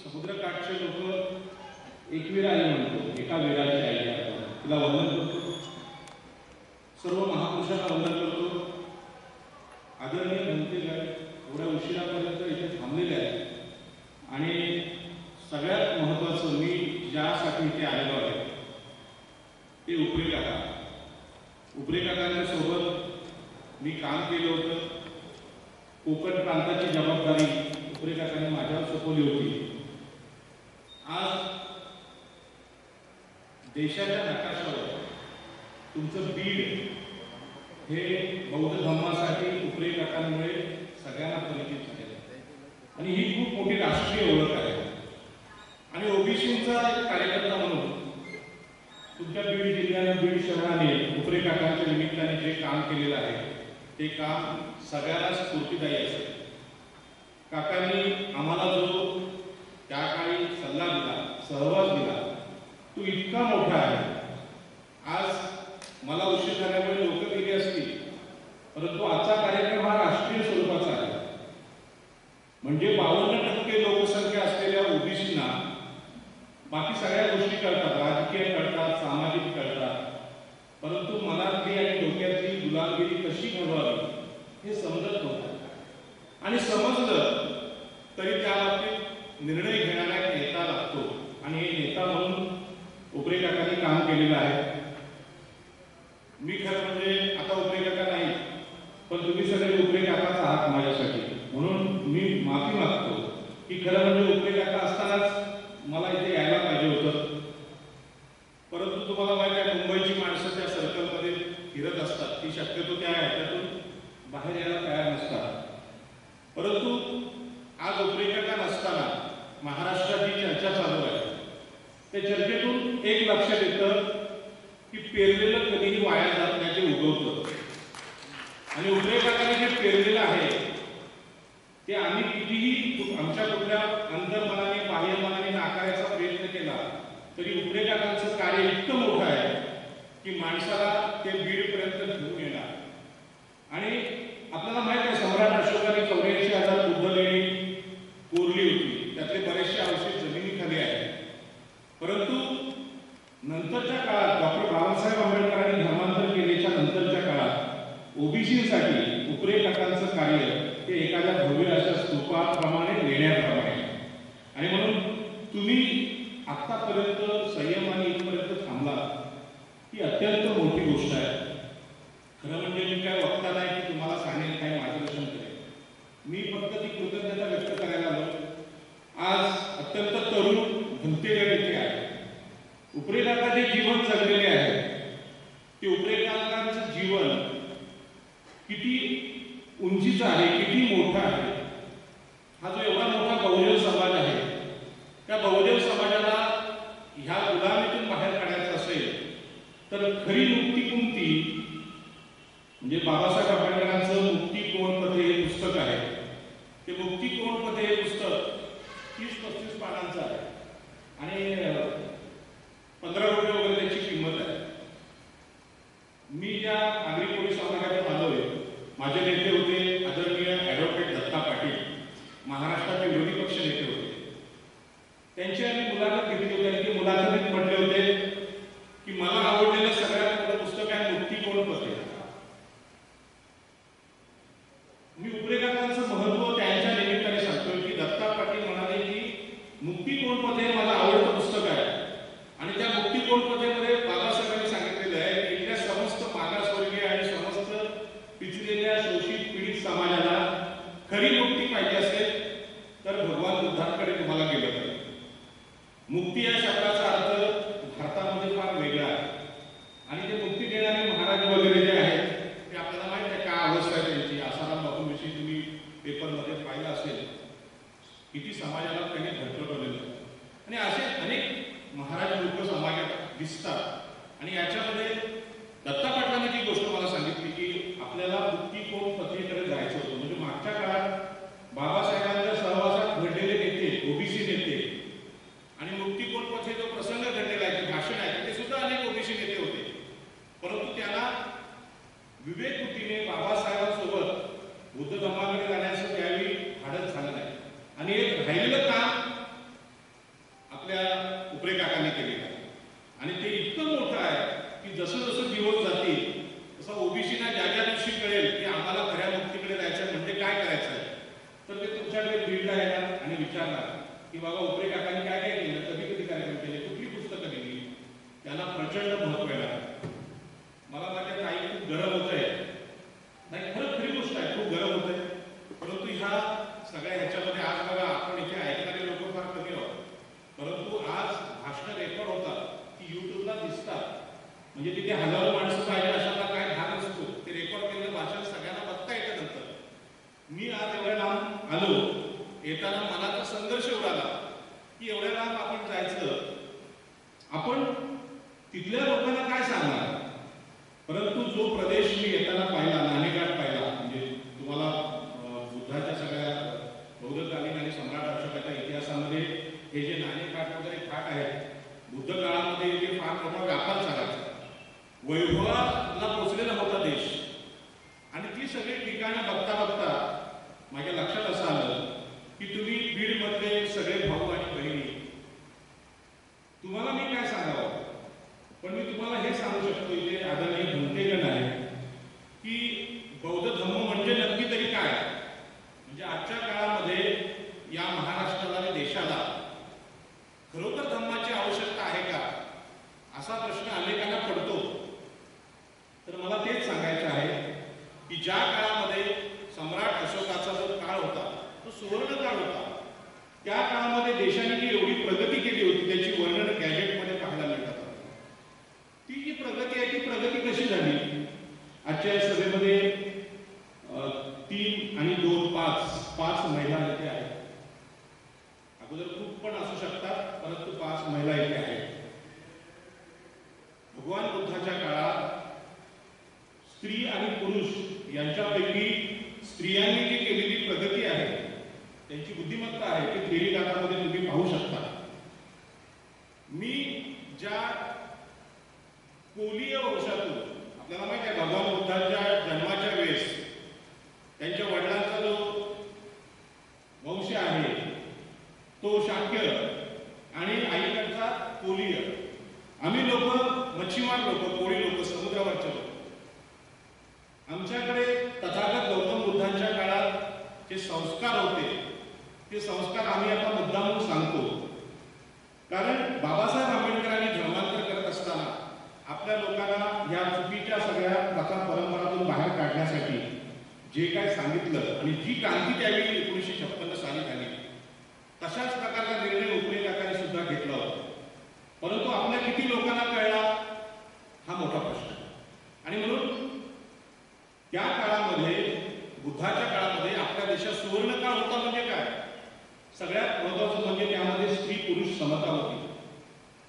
समुद्रकाठचे लोक एकवीर आई म्हणतो, एका वीराची आई आहे, तिला वंदन करतो. सर्व महापुरुषांना वंदन करतो. आदरणीय भंतेगड एवढ्या उशिरापर्यंत इथे थांबलेले आहेत आणि सगळ्यात महत्त्वाचं मी ज्यासाठी इथे आलेलो आहे ते उपरे काका. उपरे काकांच्या सोबत मी काम केलं होतं. कोकण प्रांताची जबाबदारी उपरे काकांनी माझ्यावर सोपवली होती. आज देशाच्या नकाशावर तुमचं बीड हे बौद्ध धर्मासाठी उपरे काकांमुळे सगळ्यांना परिचित झाले आणि ही खूप मोठी राष्ट्रीय ओळख आहे. आणि ओबीसीचा एक कार्यकर्ता म्हणून तुमच्या बीड जिल्ह्याने बीड शहराने उपरे काकांच्या निमित्ताने जे काम केलेलं आहे ते काम सगळ्यांना स्फूर्तिदायी असेल. काकांनी आम्हाला जो त्या काळी सल्ला दिला, सहवास दिला, तो इतका मोठा आहे. आज मला उशीर झाल्यामुळे लोक गेली असतील, परंतु आजचा कार्यक्रम हा राष्ट्रीय स्वरूपाचा आहे. म्हणजे 52% लोकसंख्या असलेल्या ओबीसींना बाकी सगळ्या गोष्टी कळतात, राजकीय कळतात, सामाजिक कळतात, परंतु मनातली आणि डोक्यातली गुलामगिरी कशी घडवावी हे समजत नव्हतं. आणि समजलं तरी त्या बाबतीत निर्णय घेणारा नेता लागतो आणि हे नेता म्हणून उपरे काकांनी काम केलेलं आहे. मी खरं म्हणजे आता उपरे काका नाही, पण तुम्ही सगळे उपरे काकाच आहात माझ्यासाठी, म्हणून मी माफी मागतो की खरं म्हणजे उपरे काका असतानाच मला इथे यायला पाहिजे होतं. परंतु तुम्हाला माहिती आहे मुंबईची माणसं त्या सर्कलमध्ये फिरत असतात, ती शक्यतो त्या ह्याच्यातून बाहेर यायला तयार नसतात. परंतु आज उपरे काका नसताना महाराष्ट्रात जी चर्चा चालू आहे त्या चर्चेतून एक लक्षात येतं की पेरलेलं कधीही वाया जात नाही, ते उगवतं. आणि उपरे काकाने जे पेरलेलं आहे ते आम्ही कितीही आमच्या कुठल्या अंतर्मनाने बाह्यमनाने नाकारायचा प्रयत्न केला तरी उपरे काकांचं कार्य इतकं मोठं आहे की माणसाला ते बीडपर्यंत घेऊन येणार. आणि आपल्याला माहित आहे सम्राट अशोकाने 84,000 बुद्ध लेणी कोरली होती, त्यातले बरेचसे अवशेष जमिनीखाली आहेत. परंतु नंतरच्या काळात डॉक्टर बाबासाहेब आंबेडकरांनी धर्मांतर केल्याच्या नंतरच्या काळात ओबीसीसाठी उपरे काकांचं कार्य हे एखाद्या भव्य अशा स्तूपाप्रमाणे लेण्याप्रमाणे. आणि म्हणून तुम्ही आतापर्यंत संयमाने इथपर्यंत थांबला ही अत्यंत मोठी गोष्ट आहे. खरं म्हणजे मी काय वक्ता नाही की तुम्हाला सांगेन काही मार्गदर्शन करेल, मी फक्त ती कृतज्ञता व्यक्त करायला आलो. आज अत्यंत तरुण भंतेगड इथे आहे. उपरे काका जे जीवन जगलेले आहे ते उपरे काकांचं जीवन किती उंचीचं आहे, किती मोठं आहे. हा जो एवढा मोठा बहुजन समाज आहे त्या बहुजन समाजाला ह्या गुलामीतून बाहेर काढायचं असेल तर खरी मुक्ती कोणती, म्हणजे बाबासाहेब आंबेडकरांचं मुक्ती कोण पथे हे पुस्तक आहे. ते मुक्ती कोण पथे हे पुस्तक 30-35 पानांचं आहे आणि 15 रुपये वगैरे त्याची किंमत आहे. मी ज्या नागरी पोलीस समाजातून आलोय, माझे नेते होते आदरणीय ॲडव्होकेट दत्ता पाटील, महाराष्ट्राचे विरोधी पक्ष नेते होते. त्यांची आम्ही मुलाखत घेतली होती आणि ते मुलाखतीत म्हटले होते की मला आवडलेलं सगळ्यात मोठं पुस्तक आहे मुक्ती कोण पथे. मी उपरे काकांचं महत्त्व त्यांच्या निमित्ताने सांगतोय की दत्ता पाटील म्हणाले की मुक्ती कोण पथे माझं आवडतं पुस्तक आहे आणि त्या मुक्ती कोण पथेमध्ये बाबासाहेबांनी सांगितलेलं आहे की इथल्या समस्त मागासवर्गीय आणि समस्त पिचलेल्या शोषित पीडित समाजाला खरी मुक्ती पाहिजे असेल तर भगवान बुद्धांकडे तुम्हाला गेलं पाहिजे. मुक्ती या शब्दाचा अर्थ भारतामध्ये फार वेगळा आहे आणि ते मुक्ती देणारे महाराज वगैरे जे आहेत ते आपल्याला माहित आहे काय अवस्था आहे त्यांची. आसाराम बापूंविषयी तुम्ही पेपरमध्ये पाहिलं असेल, किती समाजाला त्यांनी धडपडवलेलं आहे. आणि असे अनेक महाराज लोक समाजात दिसतात. आणि याच्यामध्ये दत्ता पाटलांनी जी गोष्ट मला सांगितली की आपल्याला मुक्ती कोण पथेकडे जायचं होतं, म्हणजे मागच्या काळात बाबासाहेबांच्या सहवासात घडलेले नेते, ओबीसी नेते आणि मुक्ती कोण पथे जो प्रसंग घडलेला आहे, भाषण आहे, ते सुद्धा अनेक ओबीसी नेते होते. परंतु त्याला विवेक बुद्धीने बाबासाहेबांसोबत बुद्ध धर्माकडे जाण्याचं त्यावेळी धाडस झालं नाही. आणि एक राहिलेलं काम जसं जसं दिवस जातील तसं ओबीसीना ज्या ज्या दिवशी कळेल की आम्हाला खऱ्या मुक्तीकडे जायचं म्हणजे काय करायचं आहे, तर ते तुमच्याकडे बीडला येणार आणि विचारणार की बाबा उपरे काकांनी काय काय केलं, कधी कधी कार्यक्रम केले, कुठली पुस्तकं दिली. त्यांना प्रचंड महत्व येणार. मला माझ्या ताई खूप गरम होत आहे, नाही खरंच खरी गोष्ट आहे, खूप गरम होत आहे. परंतु ह्या सगळ्या ह्याच्यामध्ये आज बघा आपण इथे ऐकणारे लोक फार कमी आहोत, परंतु आज भाषण रेकॉर्ड होतात की युट्यूबला दिसतात. म्हणजे तिथे हजारो माणसं पाहिजे अशाला काय भाग असतो, ते रेकॉर्ड केलेलं भाषण सगळ्यांना बघता येतं. नंतर मी आज एवढ्या लांब आलो, येताना मनाचा संघर्ष उडाला की एवढ्या लांब आपण जायचं, आपण तिथल्या लोकांना काय सांगणार. परंतु जो प्रदेश मी येताना पाहिला, नाणेघाट पाहिला, म्हणजे तुम्हाला बुद्धाच्या सगळ्या बौद्धकालीन आणि सम्राट अशोकाच्या इतिहासामध्ये हे जे नाणेघाट वगैरे घाट आहेत, बुद्ध काळामध्ये इथे फार मोठा व्यापार चालायचा, वैभवाला पोचलेला होता देश. आणि ती सगळी ठिकाणं बघता बघता माझ्या लक्षात असं आलं की तुम्ही बीडमधले सगळे भाऊ आणि बहिणी, तुम्हाला मी काय सांगावं, पण मी तुम्हाला हे सांगू शकतो इथे आदरणीय भंतेगण आहे की बौद्ध धर्म म्हणजे नक्की तरी काय. म्हणजे आजच्या काळामध्ये या महाराष्ट्राला आणि देशाला खरोखर धर्माची आवश्यकता आहे का, असा प्रश्न अनेकांना पडतो. तर मला तेच सांगायचं आहे की ज्या काळामध्ये सम्राट अशोकाचा जो काळ होता तो सुवर्ण काळ होता, त्या काळामध्ये देशाने जी एवढी प्रगती केली होती त्याची वर्णन गॅजेटमध्ये पाहायला मिळतात. ती जी प्रगती आहे ती प्रगती कशी झाली. आजच्या सभेमध्ये 3 आणि 2 5 महिला इथे आहेत. अगोदर खूप पण असू शकतात, परंतु 5 महिला इथे आहेत. भगवान बुद्धाच्या काळात स्त्री आणि पुरुष यांच्यापैकी स्त्रियांनी जी केलेली प्रगती आहे, त्यांची बुद्धिमत्ता आहे, ती थेरी गाथामध्ये तुम्ही पाहू शकता. मी ज्या कोलीय वंशातून, आपल्याला माहिती आहे भगवान बुद्धाच्या जन्माच्या वेळेस त्यांच्या वडिलांचा जो वंश आहे तो शाक्य आणि आईकडचा कोलीय. आम्ही लोक मच्छीमार लोक, कोळी लोक, समुद्रावरचे लोक. आमच्याकडे तथागत गौतम बुद्धांच्या काळात जे संस्कार होते ते संस्कार आम्ही आता मुद्दामून सांगतो. कारण बाबासाहेब आंबेडकरांनी धर्मांतर करत असताना आपल्या लोकांना या चुकीच्या सगळ्या प्रथा परंपरातून बाहेर काढण्यासाठी जे काय सांगितलं आणि जी क्रांती त्यावेळी 1956 साली झाली, तशाच प्रकारचा निर्णय उपरे काकांनी सुद्धा घेतला होता. परंतु आपल्या किती लोकांना कळला हा मोठा प्रश्न. आणि म्हणून त्या काळामध्ये, बुद्धाच्या काळामध्ये आपल्या देशात सुवर्ण काळ होता. म्हणजे काय, सगळ्यात महत्वाचं म्हणजे त्यामध्ये स्त्री पुरुष समता होती.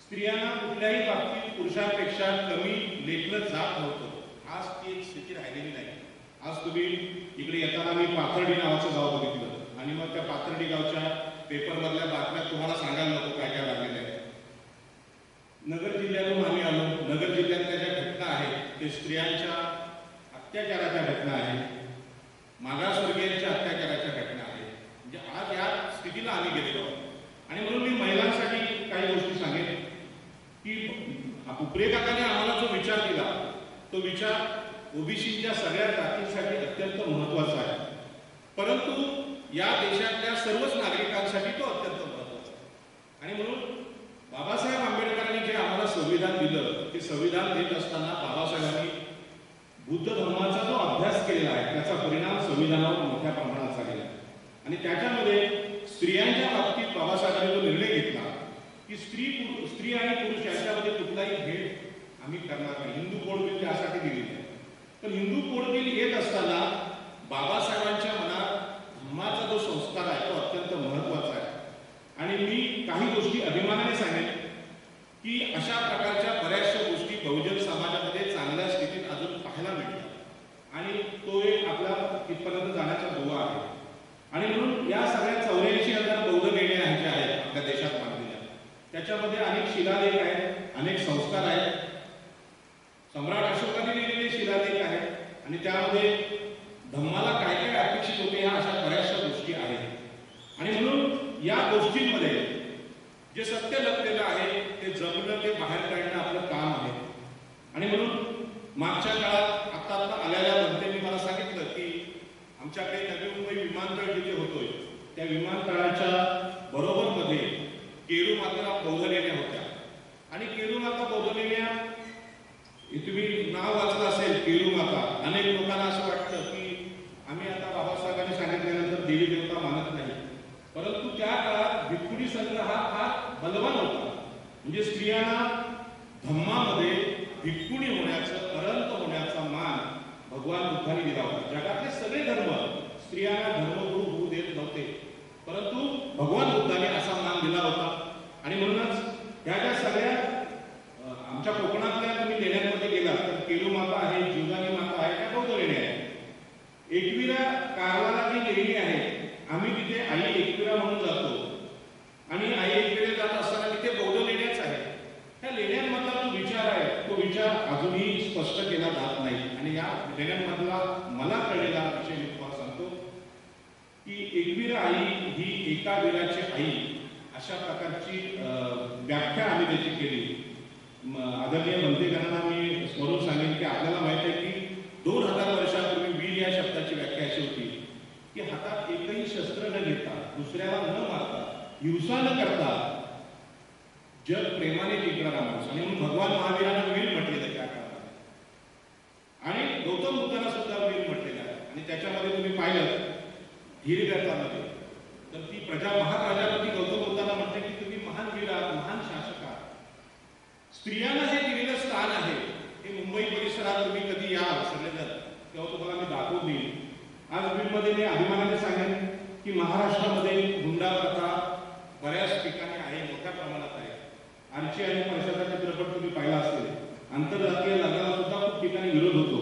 स्त्रियांना कुठल्याही बाबतीत पुरुषांपेक्षा कमी लेखलं जात नव्हतं. आज ती एक स्थिती राहिलेली नाही. आज तुम्ही इकडे येताना मी पाथर्डी नावाचं गाव बघितलं आणि मग त्या पाथर्डी गावच्या पेपरमधल्या बातम्या तुम्हाला सांगायला नको काय काय लागलेलं आहे. नगर जिल्ह्यातून आम्ही आलो. नगर जिल्ह्यातल्या ज्या घटना आहेत ते स्त्रियांच्या अत्याचाराच्या घटना आहेत, मागासवर्गीयांच्या अत्याचाराच्या घटना आहेत. म्हणजे आज या स्थितीला आम्ही गेलेलो आहोत. आणि म्हणून मी महिलांसाठी काही गोष्टी सांगेन की उपरे काकाने आम्हाला जो विचार दिला तो विचार ओबीसीच्या सगळ्या जातींसाठी अत्यंत महत्वाचा आहे, परंतु या देशातल्या सर्वच नागरिकांसाठी तो अत्यंत महत्वाचा आहे. आणि म्हणून बाबासाहेब आंबेडकरांनी जे आम्हाला संविधान दिलं ते संविधान देत असताना बाबासाहेबांनी बुद्ध धर्माचा जो अभ्यास केलेला आहे त्याचा परिणाम संविधानावर मोठ्या प्रमाणात झालेला आहे. आणि त्याच्यामध्ये स्त्रियांच्या बाबतीत बाबासाहेबांनी जो निर्णय घेतला की स्त्री आणि पुरुष यांच्यामध्ये कुठलाही भेद आम्ही करणार नाही. हिंदू कोड बिल त्यासाठी दिलेली आहे. पण हिंदू कोड बिल येत असताना बाबासाहेबांच्या मनात धर्माचा जो संस्कार आहे तो अत्यंत महत्वाचा आहे. आणि मी काही गोष्टी अभिमानाने सांगेन की अशा प्रकारच्या बऱ्याचशा गोष्टी बहुजन समाजामध्ये चांगल्या स्थितीत अजून पाहायला मिळतात आणि तो एक आपला तिथपर्यंत जाण्याचा दुवा आहे. आणि म्हणून या सगळ्या 84,000 बौद्ध लेण्या ज्या आहेत आपल्या देशात बांधलेल्या, त्याच्यामध्ये अनेक शिलालेख आहेत, अनेक संस्कार आहेत, सम्राट अशोकाने लिहिलेले शिलालेख आहेत आणि त्यामध्ये धम्माला काय काय अपेक्षित होते ह्या अशा बऱ्याचशा गोष्टी आहेत. आणि म्हणून या गोष्टींमध्ये जे सत्य लपलेलं आहे ते जपणं, ते बाहेर काढणं आपलं काम आहे. आणि म्हणून मागच्या काळात आता आलेल्या मंत्र्यांनी मला सांगितलं की आमच्याकडे नवी मुंबई विमानतळ जिथे होतोय त्या विमानतळाच्या बरोबर मध्ये केरू माता बौद्ध लेण्या होत्या आणि केरू माता बौद्ध लेण्या तुम्ही नाव वाचलं असेल केरू माता. अनेक लोकांना असं वाटतं की आम्ही आता बाबासाहेबांनी सांगितल्यानंतर देवी देवता मानत नाही, परंतु त्या काळात भिक्खुनी संघ हा फार बलवान होता. म्हणजे स्त्रियांना धम्मामध्ये भिक्खुनी होण्याचं अरंत होण्याचा मान भगवान बुद्धांनी दिला होता. जगातले सगळे धर्म स्त्रियांना धर्मगुरू होऊ देत नव्हते, परंतु भगवान बुद्धांनी असा मान दिला होता. आणि म्हणूनच ह्या ज्या सगळ्या आमच्या कोकणातल्या तुम्ही लेण्यांमध्ये गेला तर केलू माता आहे, जीवदानी माता आहे, त्या बौद्ध लेण्या आहेत. एकविरा कारवाला जी लेणी आहे, आम्ही तिथे आई एकविरा म्हणून जातो आणि आई एकविरा जात असताना तिथे बौद्ध लेण्याच आहे. त्या लेण्यांमधला जो विचार आहे तो विचार अजूनही स्पष्ट केला जात नाही. आणि या लेण्यांमधला मला कळलेला विषय मी तुम्हाला सांगतो की एकविरा आई ही एका वीराची आई अशा प्रकारची व्याख्या आम्ही त्याची केली. आदरणीय मंत्रीगणांना मी स्मरून सांगेन की आपल्याला माहित आहे की 2000 वर्षापूर्वी वीर या शब्दाची व्याख्या अशी होती की हातात एकही शस्त्र न घेता, दुसऱ्याला न मारता, हिंसा न करता जग प्रेमाने टिकणारा माणूस. आणि म्हणून भगवान महावीरांना वीर म्हटलेलं त्या काळात आणि गौतम बुद्धांना सुद्धा वीर म्हटलेलं आहे. आणि त्याच्यामध्ये तुम्ही पाहिलं धीरव्रतामध्ये तर ती महाप्रजापती गौतम बुद्धांना म्हणते की तुम्ही महान वीर आहात, महान शासक आहात. स्त्रियांना जे दिलेलं स्थान आहे हे मुंबई परिसरात तुम्ही कधी या सगळेजण तेव्हा तुम्हाला मी दाखवून देईन. आज बीडमध्ये मी अभिमानाने सांगेन की महाराष्ट्रामध्ये हुंडा प्रथा बऱ्याच ठिकाणी आहे, मोठ्या प्रमाणात आहे. आरची आणि पैशाचा चित्रपट तुम्ही पाहिला असेल, आंतरराष्ट्रीय लग्नाला सुद्धा खूप ठिकाणी विरोध होतो.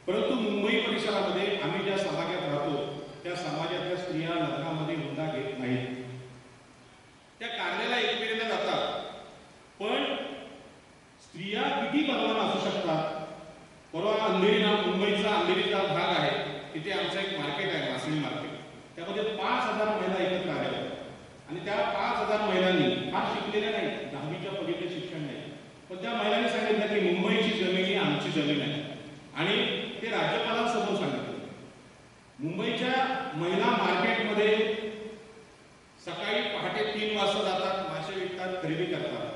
परंतु मुंबई परिसरामध्ये आम्ही ज्या समाजात राहतो त्या समाजातल्या स्त्रिया लग्नामध्ये हुंडा घेत नाहीत. त्या कारण्याला एकमेकांना जातात, पण स्त्रिया किती बलवान असू शकतात. परवा अंधेरी नाव मुंबईचा अंधेरीचा भाग आहे, तिथे आमचं एक मार्केट आहे, मासळी मार्केट. त्यामध्ये 5000 महिला एकत्र आल्या आणि त्या 5000 महिलांनी फार शिकलेल्या नाही, 10वीच्या पलीकडे शिक्षण नाही, पण त्या महिलांनी सांगितलं की मुंबईची जमीन ही आमची जमीन आहे. आणि ते राज्यपालांसमोर सांगितलं. मुंबईच्या महिला मार्केटमध्ये सकाळी पहाटे 3 वाजता जातात, मासे विकतात, खरेदी करतात.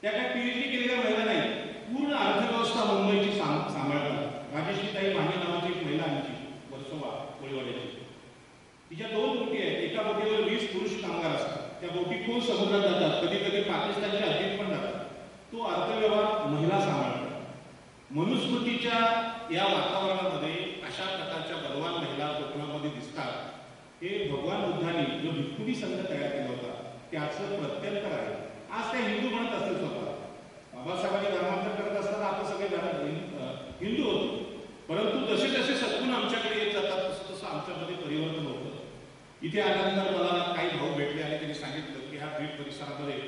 त्या काही पीएचडी केलेल्या महिला नाही, पूर्ण अर्थव्यवस्था मुंबईची सांभाळतात. राजेश्रीताई माने नावाची एक महिला आमची वर्सोवा कोळीवाड्याची, तिच्या 2 बोटी आहेत, एका बोटीवर 20 पुरुष कामगार असतात. त्या बोटी खोल समुद्रात जातात, कधी कधी पाकिस्तानच्या हद्दीत पण जातात. तो अर्थव्यवहार महिला सांभाळतात. मनुस्मृतीच्या या वातावरणामध्ये अशा प्रकारच्या बलवान महिला कोकणामध्ये दिसतात. हे भगवान बुद्धांनी जो भिक्खुनी संघ तयार केला होता त्याचं प्रत्यंतर आहे. आज ते हिंदू म्हणत असतील स्वतः, बाबासाहेबांनी धर्मांतर करत असताना आपण सगळे हिंदू होतो, परंतु जसे जसे सद्गुण आमच्याकडे येत जातात तसं तसं आमच्यामध्ये परिवर्तन होतं. इथे आल्यानंतर मला काही भाऊ भेटले आणि त्यांनी सांगितलं की ह्या बीड परिसरामध्ये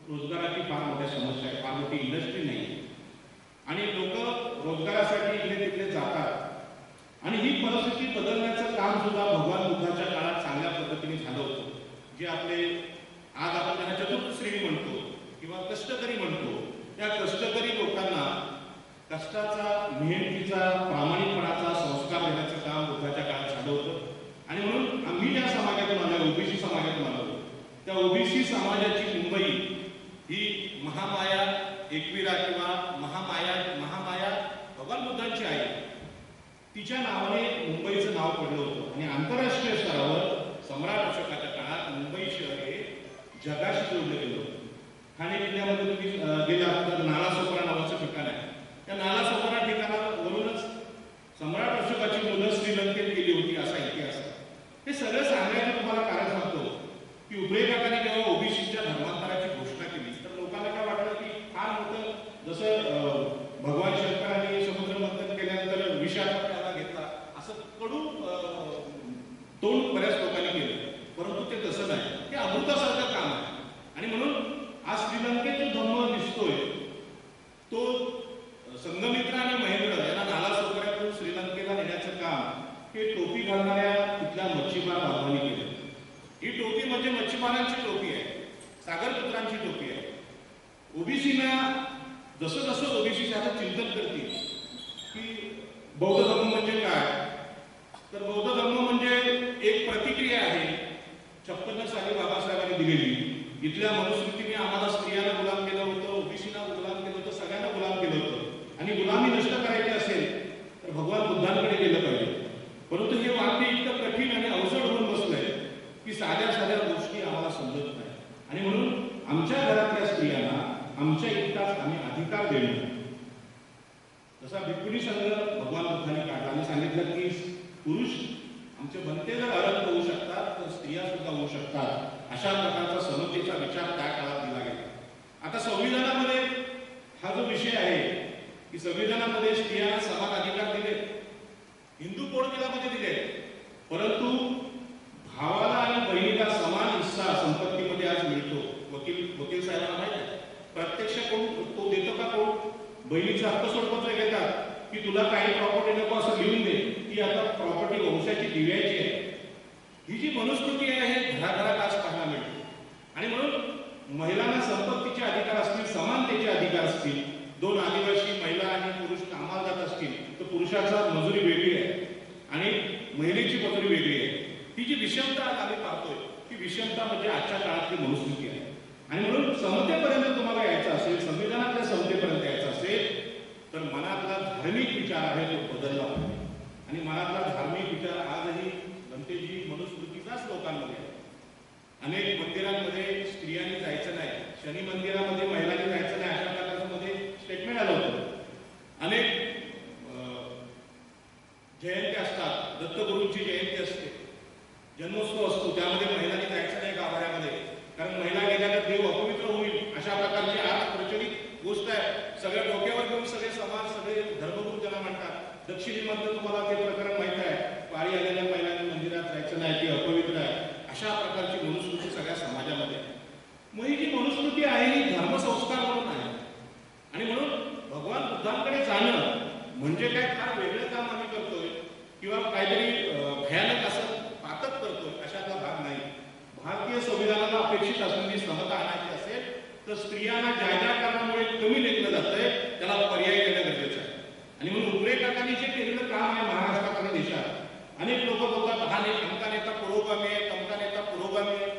रोजगाराची फार मोठ्या समस्या आहे, फार मोठी इंडस्ट्री नाही आणि लोक रोजगारासाठी इकडे तिकडे जातात. आणि ही परिस्थिती बदलण्याचं काम सुद्धा भगवान बुद्धाच्या काळात चांगल्या पद्धतीने झालं होतं. जे आपले आज आपण त्यांना चतुर्थ श्रेणी म्हणतो किंवा कष्टकरी म्हणतो, त्या कष्टकरी लोकांना कष्टाचा, मेहनतीचा, प्रामाणिकपणाचा संस्कार देण्याचं काम बुद्धाच्या काळात झालं होतं. आणि म्हणून आम्ही ज्या समाजातून आलो, ओबीसी समाजातून आलो, त्या ओबीसी समाजाची मुंबई ही महामाया एकविरा किंवा महामाया भगवान बुद्धांची आहे, तिच्या नावाने मुंबईचं नाव पडलं होतं. आणि आंतरराष्ट्रीय स्तरावर सम्राट अशोकाच्या काळात मुंबई शहर हे जगाशी जोडलं गेलं होतं. ठाणे जिल्ह्यामध्ये तुम्ही गेला तर नालासोपारा नावाचं ठिकाण आहे. त्या नालासोपारा ठिकाणावरूनच सम्राट अशोकाची मुलं श्रीलंकेत गेली होती असा इतिहास आहे. हे सगळं सांगायचं तुम्हाला कारण सांगतो की उभय काकांनी जेव्हा ओबीसीच्या धर्मांतराची घोषणा केली तर लोकांना काय वाटलं की फार मोठं, जसं भगवान शंकरांनी समुद्र मंथन केल्यानंतर विषाचा प्याला घेतला असं कडू तोंड बऱ्याच लोकांनी केलं, परंतु ते तसं नाही, ते अमृतासारखं काम आहे. आणि म्हणून आज श्रीलंकेत जो धम्म दिसतोय तो संघमित्र आणि महेंद्र यांना नालासोपाऱ्यातून श्रीलंकेला नेण्याचं काम हे टोपी घालणाऱ्या तिथल्या मच्छीमार बांधवांनी केलं. ही टोपी म्हणजे मच्छीमारांची टोपी आहे, सागरपुत्रांची टोपी आहे. ओबीसीना जसं जसं ओबीसी आता चिंतन करतील की बौद्ध धर्म म्हणजे काय, तर बौद्ध धर्म म्हणजे एक प्रतिक्रिया आहे 56 साली बाबासाहेबांनी दिलेली. इथल्या मनुस्मृतीने आम्हाला स्त्रियांना गुलाम केलं होतं, ओबीसीना गुलाम केलं होतं, सगळ्यांना गुलाम केलं होतं आणि गुलामी नष्ट करायची असेल तर भगवान बुद्धांकडे गेलं पाहिजे. परंतु हे वाक्य इतकं कठीण आणि अवजड होऊन बसलंय की साध्या साध्या गोष्टी आम्हाला समजत नाही. आणि म्हणून आमच्या घरातल्या स्त्रियांना आमच्या इतकाच आम्ही अधिकार देणं, जसा भिक्खुनी संघ भगवान बुद्धांनी काढला आणि सांगितलं की पुरुष आमचे बनते जर अर्थ होऊ शकतात तर स्त्रिया सुद्धा होऊ शकतात. अशा प्रकारचा समतेचा विचार त्या काळात दिला गेला. आता संविधानामध्ये हा जो विषय आहे की संविधानामध्ये स्त्रियांना समान अधिकार दिले, हिंदू कोडविलामध्ये दिले, परंतु भावाला आणि बहिणीला समान हिस्सा संपत्तीमध्ये आज मिळतो. वकील साहेबांना माहिती आहे प्रत्यक्ष कोण तो देतो का, कोण बहिणीचा हक्क सोडपत्र घेतात की तुला काही प्रॉपर्टी नको असं लिहून दे, ती आता प्रॉपर्टी वंशाची दिव्याची आहे. ही जी मनुस्मृती आहे हे घराघरात आज पाहायला मिळते. आणि म्हणून महिलांना संपत्तीचे अधिकार असतील, समानतेचे अधिकार असतील. दोन आदिवासी महिला आणि पुरुष कामाला जात असतील तर पुरुषाचा मजुरी वेगळी आहे आणि महिलेची मजुरी वेगळी आहे. ही जी विषमता आम्ही पाहतोय ती विषमता म्हणजे आजच्या काळातली मनुस्मृती आहे. आणि म्हणून समतेपर्यंत तुम्हाला यायचं असेल, संविधानातल्या समतेपर्यंत यायचं असेल तर मनातला धार्मिक विचार आहे तो बदलला पाहिजे. आणि मनातला धार्मिक विचार आजही गणतेजी मनुस्मृतीचाच लोकांमध्ये आहे. अनेक मंदिरांमध्ये स्त्रियांनी जायचं नाही, शनी मंदिरामध्ये महिलांनी जायचं नाही, अशा प्रकारचं मध्ये स्टेटमेंट आलं होतं. अनेक जयंती असतात, दत्तगुरूंची जयंती असते, जन्मोत्सव असतो, त्यामध्ये महिलांनी जायचं नाही गाभाऱ्यामध्ये, कारण महिला गेल्यानंतर देव अपवित्र होईल. अशा प्रकारची आज प्रचलित गोष्ट आहे. सगळ्या डोक्यावर घेऊन सगळे समाज, सगळे धर्मगुरू ज्याला म्हणतात. दक्षिणेमध्ये तुम्हाला ते प्रकरण माहित आहे, पाळी आलेल्या महिलांनी मंदिरात जायचं नाही, ती अपवित्र आहे. अशा प्रकारची मनुस्मृती सगळ्या समाजामध्ये. मग ही जी मनुस्मृती आहे ही धर्मसंस्कार म्हणून आहे. आणि म्हणून भगवान बुद्धांकडे जाणं म्हणजे काय फार वेगळं काम आम्ही करतोय किंवा काहीतरी भयानक असं पातक करतोय अशातला भाग नाही. भारतीय संविधानाला अपेक्षित असलेली समता आणायची असेल तर स्त्रियांना ज्या ज्या कारणामुळे कमी लेखलं जातंय त्याला पर्याय देणं गरजेचं आहे. आणि म्हणून उपरे काकांनी जे केलेलं काम आहे महाराष्ट्रात आणि देशात, अनेक लोक बोलतात हा आमका नेता पुरोगामी आहे, तमका नेता पुरोगामी आहे.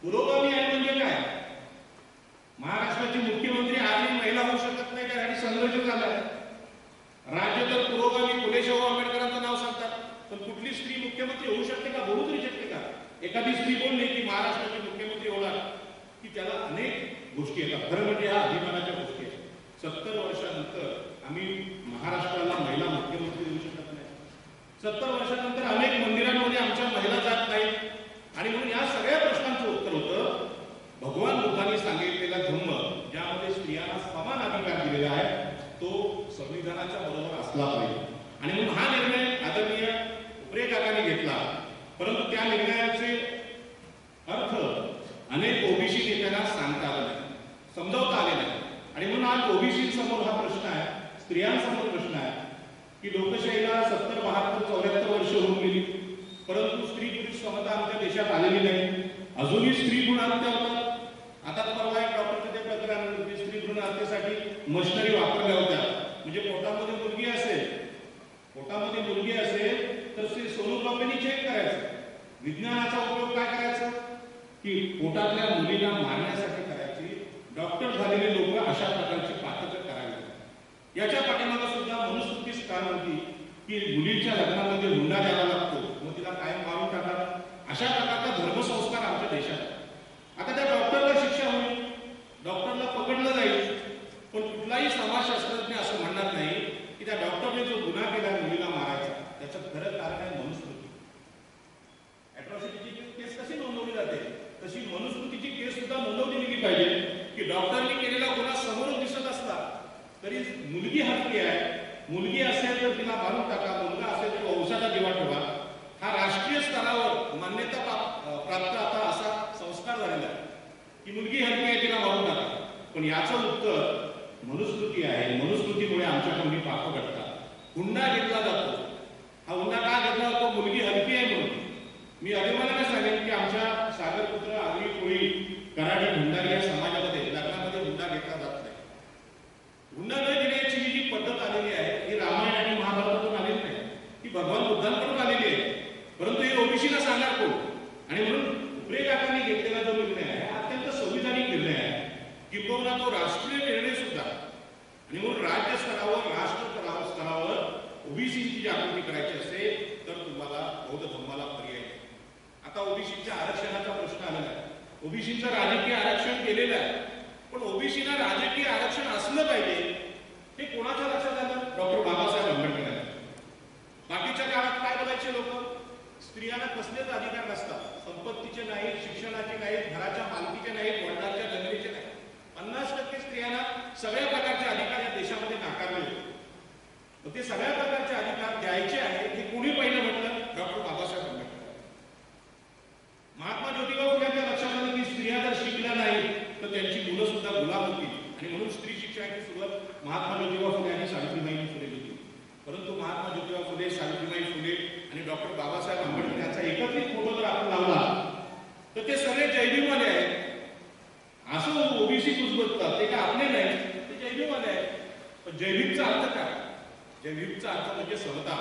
पुरोगामी आहे म्हणजे काय? महाराष्ट्राची मुख्यमंत्री आजही महिला होऊ शकत नाही, त्यासाठी संघर्ष झालाय. राज्य तर पुरोगामी फुले शाहू आंबेडकरांचं नाव सांगतात, पण कुठली स्त्री मुख्यमंत्री होऊ शकते का? बोलू तरी शकते का? एखादी स्त्री बोलली की महाराष्ट्राची मुख्यमंत्री होणार की त्याला अनेक गोष्टी येतात. खरं म्हणजे ह्या अभिमानाच्या गोष्टी आहेत. 70 वर्षानंतर आम्ही महाराष्ट्राला महिला मुख्यमंत्री देऊ शकत नाही. 70 वर्षानंतर अनेक मंदिरांमध्ये आमच्या महिला जात नाहीत. आणि म्हणून या सगळ्या प्रश्नांचं उत्तर होतं भगवान बुद्धांनी सांगितलेला धर्म, ज्यामध्ये स्त्रियांना समान अधिकार दिलेला आहे, तो संविधानाच्या बरोबर असला पाहिजे. आणि म्हणून हा निर्णय आदरणीय उपरे काकांनी घेतला. परंतु त्या निर्णयाचे अर्थ अनेक ओबीसी नेत्यांना सांगता आले नाही, समजावता आले नाही. आणि म्हणून आज ओबीसी समोर हा प्रश्न आहे, स्त्रियांसमोर प्रश्न आहे की लोकशाहीला 70, 72, 74 वर्ष होऊन गेली, परंतु स्त्री पुरुष समता आमच्या देशात आलेली नाही. अजूनही स्त्री भ्रूण हत्या होतात. आता परवा एक डॉक्टरचे ते प्रकरण, स्त्री भ्रूण हत्येसाठी मशिनरी वापरल्या होत्या. म्हणजे पोटामध्ये मुलगी असेल तर सोनोग्राफीने चेक करायचं. विज्ञानाचा उपयोग काय करायचा की पोटातल्या मुलीला मारण्यासाठी करायची. डॉक्टर झालेले लोक अशा प्रकारची पातक करावी. याच्या पाठीमागे सुद्धा मनुस्मृतीच कारण होती की मुलीच्या लग्नामध्ये हुंडा द्यावा लागतो, मग तिला कायम मारून टाकतात. अशा प्रकारचा धर्मसंस्कार आमच्या देशात. आता त्या डॉक्टरला शिक्षा होईल, डॉक्टरला पकडलं जाईल, पण कुठलाही समाजशास्त्रज्ञ असं म्हणणार नाही की त्या डॉक्टरने जो गुन्हा केला मुलीला मारायचा त्याचं खरं कारण आहे मनुस्मृती. अॅट्रॉसिटीची केस कशी नोंदवली जाते तशी मनुस्मृतीची केस सुद्धा नोंदवली गेली पाहिजे की डॉक्टरने केलेला गुन्हा समोरून दिसत असला तरी मुलगी हत्या आहे, मुलगी असेल तर तिला मारून टाका, मुलगा असेल तर वंशाचा दिवा ठेवा. हा राष्ट्रीय स्तरावर मान्यता प्राप्त आता असा संस्कार झालेला आहे की मुलगी हत्या आहे, तिला मारून टाका. पण याचं उत्तर मनुस्मृती आहे. मनुस्मृतीमुळे आमच्याकडून पाप घडतात. हुंडा घेतला जातो. हा हुंडा का घेतला जातो? मुलगी हलकी आहे म्हणून. मी अभिमानाने सांगेन की आमच्या सागरपुत्र, आगरी, कोळी, कराडी, भंडारी या समाजामध्ये लग्नामध्ये हुंडा घेतला जात नाही. ओबीसीच्या आरक्षणाचा प्रश्न आलेला आहे. ओबीसीचं राजकीय आरक्षण केलेलं आहे, पण ओबीसीला राजकीय आरक्षण असलं पाहिजे हे कोणाच्या लक्षात आलं? डॉक्टर बाबासाहेब आंबेडकर. बाकीच्या काळात काय बोलायचे लोक? स्त्रियांना कसलेच अधिकार नसतात, संपत्तीचे नाहीत, शिक्षणाचे नाहीत, घराच्या मालकीचे नाहीत, वडिलांच्या जमिनीचे नाहीत. 50% स्त्रियांना सगळ्या प्रकारचे अधिकार या देशामध्ये नाकारले होते. ते सगळ्या प्रकारचे अधिकार द्यायचे आहेत हे कोणी पहिलं म्हटलं? डॉक्टर बाबासाहेब आंबेडकर. महात्मा ज्योतिबा फुलेंच्या लक्षात आलं की स्त्रिया जर शिकल्या नाहीत तर त्यांची मुलं सुद्धा गुलाम होतील, आणि म्हणून स्त्री शिक्षणाची सुरुवात महात्मा ज्योतिबा फुले आणि सावित्रीबाई फुले होती. परंतु महात्मा ज्योतिबा फुले, सावित्रीबाई फुले आणि डॉक्टर बाबासाहेब आंबेडकर यांचा एकत्रित फोटो जर आपण लावला तर ते सगळे जयभीमवाले आहेत. असं ओबीसी कुजबजतात ते काय आपले नाही, ते जयभीमवाले आहेत. पण जयभीमचा अर्थ काय? जयभीमचा अर्थ म्हणजे समता.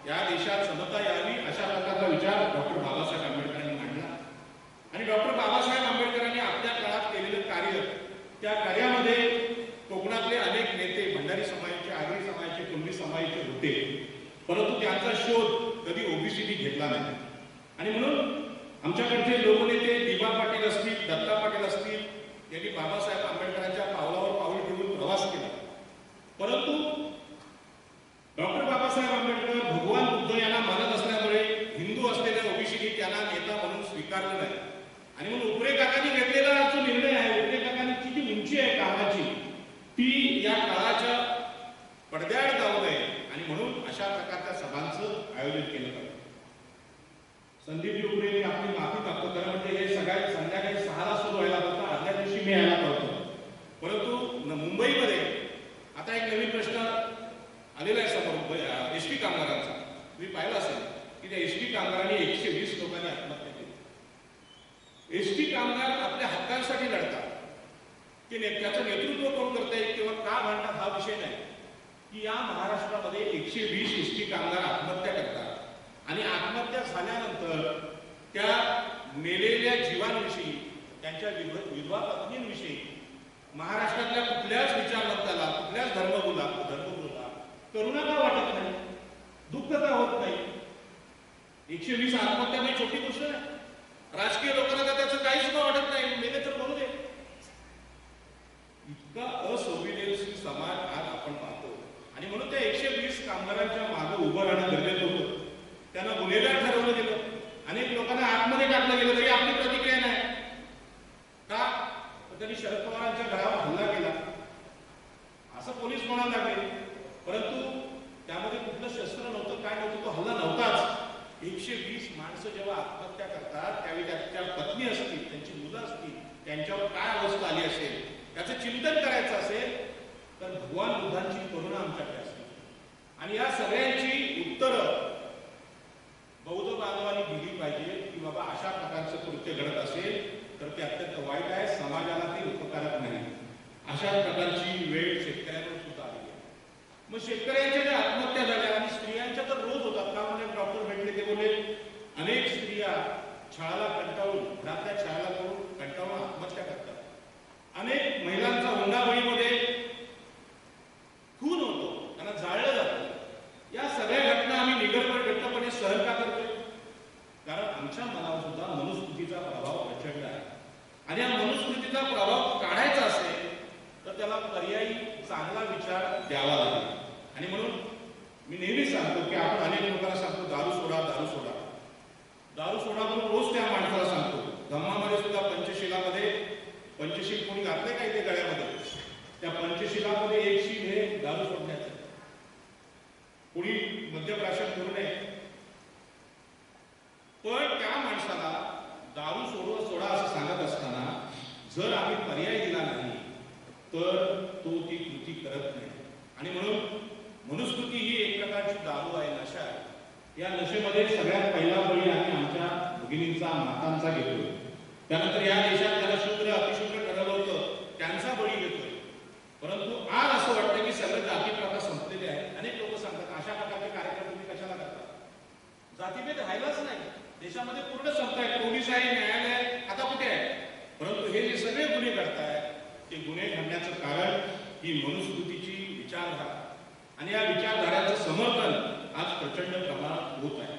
या देशात समता यावी अशा प्रकारचा विचार डॉक्टर बाबासाहेब आंबेडकरांनी मांडला. आणि डॉक्टर बाबासाहेब आंबेडकरांनी आपल्या काळात केलेलं कार्य, त्या कार्यामध्ये कोकणातले अनेक नेते भंडारी समाजाचे, आगरी समाजाचे, कुणबी समाजाचे होते, परंतु त्यांचा शोध कधी ओबीसीने घेतला नाही. आणि म्हणून आमच्याकडचे लोकनेते दिबा पाटील असतील, दत्ता पाटील असतील, यांनी बाबासाहेब आंबेडकरांच्या पावलावर पाऊल ठेवून प्रवास केला. परंतु डॉक्टर बाबासाहेब आंबेडकर भगवान बुद्ध यांना मानत असल्यामुळे हिंदू असलेल्या ओबीसीने त्यांना नेता म्हणून स्वीकारलं नाही. आणि म्हणून उपरे काकांनी घेतलेला जो निर्णय आहे, उपरे काकांची जी उंची आहे कामाची, ती या काळाच्या पडद्याआड जाऊ नये, आणि म्हणून अशा प्रकारच्या सभांचं आयोजन केलं पाहिजे. संदीप उपरे आपली माफी मागतो, कारण म्हणजे हे सगळ्या संध्याकाळी 6ला सुरू व्हायला होतं, आदल्या दिवशी मी यायला पडतो. परंतु मुंबईमध्ये आता एक नवीन प्रश्न आलेला आहे समोर एसटी कामगारांचा. तुम्ही पाहिलं असेल की त्या एसटी कामगारांनी 120 लोकांनी आत्महत्या केली. एसटी कामगार आपल्या हक्कांसाठी लढतात, की त्याचं नेतृत्व कोण करता येईल किंवा का भांडतात हा विषय नाही. की या महाराष्ट्रामध्ये 120 एसटी कामगार आत्महत्या करतात, आणि आत्महत्या झाल्यानंतर त्या मेलेल्या जीवांविषयी, त्यांच्या विधवा पत्नींविषयी महाराष्ट्रातल्या कुठल्याच विचारवंताला, कुठल्याच धर्मगुरूला करुणा का वाटत नाही, दुःख का होत नाही? 120 आत्महत्या म्हणजे छोटी गोष्ट नाही. राजकीय लोकांना तर त्याचं काही सुद्धा वाटत नाही, मेले तर बोलू दे. इतका असंवेदनशील समाज आज आपण पाहतो. आणि म्हणून त्या 120 कामगारांच्या मागे उभं राहणं गरजेचं होतं. त्यांना गुन्हेगार ठरवलं गेलं, अनेक लोकांना आतमध्ये टाकलं गेलं, तरी आपली प्रतिक्रिया नाही. का? त्यांनी शरद पवारांच्या घरावर हल्ला केला असं पोलीस म्हणायला लागले, परंतु त्यामध्ये कुठलं शस्त्र नव्हतं, काय नव्हतं, तो हल्ला नव्हताच. 120 माणसं जेव्हा आत्महत्या करतात त्यावेळी त्यांच्या पत्नी असतील, त्यांची मुलं असतील, त्यांच्यावर काय अवस्था आली असेल, त्याचं चिंतन करायचं असेल तर भगवान बुद्धांची करुणा आमच्याकडे असते. आणि या सगळ्यांची उत्तरं बौद्ध बांधवांनी दिली पाहिजे, की बाबा अशा प्रकारचं कृत्य घडत असेल तर ते अत्यंत वाईट आहे, समाजाला ते उपकारक नाही. अशा प्रकारची वेळ शेतकऱ्यांवर सुद्धा आली आहे. मग शेतकऱ्यांच्या ज्या आत्महत्या झाल्या आणि स्त्रियांच्या तर रोज होतात. का म्हणजे डॉक्टर भेटले ते बोलले अनेक स्त्रिया छळाला कंटाळून, घरातल्या छळाला करून कंटाळून आत्महत्या करतात. अनेक महिलांचा हुंडाबळीमध्ये खून होतो, त्यांना जाळलं जातं. या सगळ्या घटना आम्ही निगरपणे सहन का करतोय? कारण आमच्या मनावर सुद्धा मनुस्मृतीचा प्रभाव प्रचंड आहे. आणि या मनुस्मृतीचा प्रभाव काढायचा असेल तर त्याला पर्यायी चांगला विचार द्यावा लागेल. आणि म्हणून मी नेहमी सांगतो की आपण अनेक लोकांना सांगतो दारू सोडा, दारू सोडा, दारू सोडा म्हणून रोज त्या माणसाला सांगतो. धम्मामध्ये सुद्धा पंचशिलामध्ये, पंचशील कोणी घातलंय का इथे गळ्यामध्ये? त्या पंचशिलामध्ये एक शील हे दारू सोडण्याचं. कोणी मद्यप्राशन करू नये. पण त्या माणसाला दारू सोडा असं सांगत असताना जर आम्ही पर्याय दिला नाही तर तो ती कृती करत नाही. आणि म्हणून मनुस्मृती ही एक प्रकारची दारू आहे, नशा आहे. या नशेमध्ये सगळ्यात पहिला बळी आम्ही आमच्या भगिनींचा, मातांचा घेतोय. त्यानंतर या देशात ज्याला शूद्र अतिशूद्र ठरवलं होतं त्यांचा बळी घेतोय. परंतु आज असं वाटतं की सगळे जातीप्रथा संपलेले आहेत. अनेक लोक सांगतात अशा प्रकारचे कार्यक्रम तुम्ही कशाला करता? जातीभेद राहिलाच नाही देशामध्ये, पूर्ण संपताय. पोलीस आहे, न्यायालय आहे, आता कुठे आहे? परंतु हे जे सगळे गुन्हे घडतायत ते गुन्हे घडण्याचं कारण ही मनुस्मृतीची विचारधारा. आणि या विचारधाराचं समर्थन आज प्रचंड प्रमाणात होत आहे.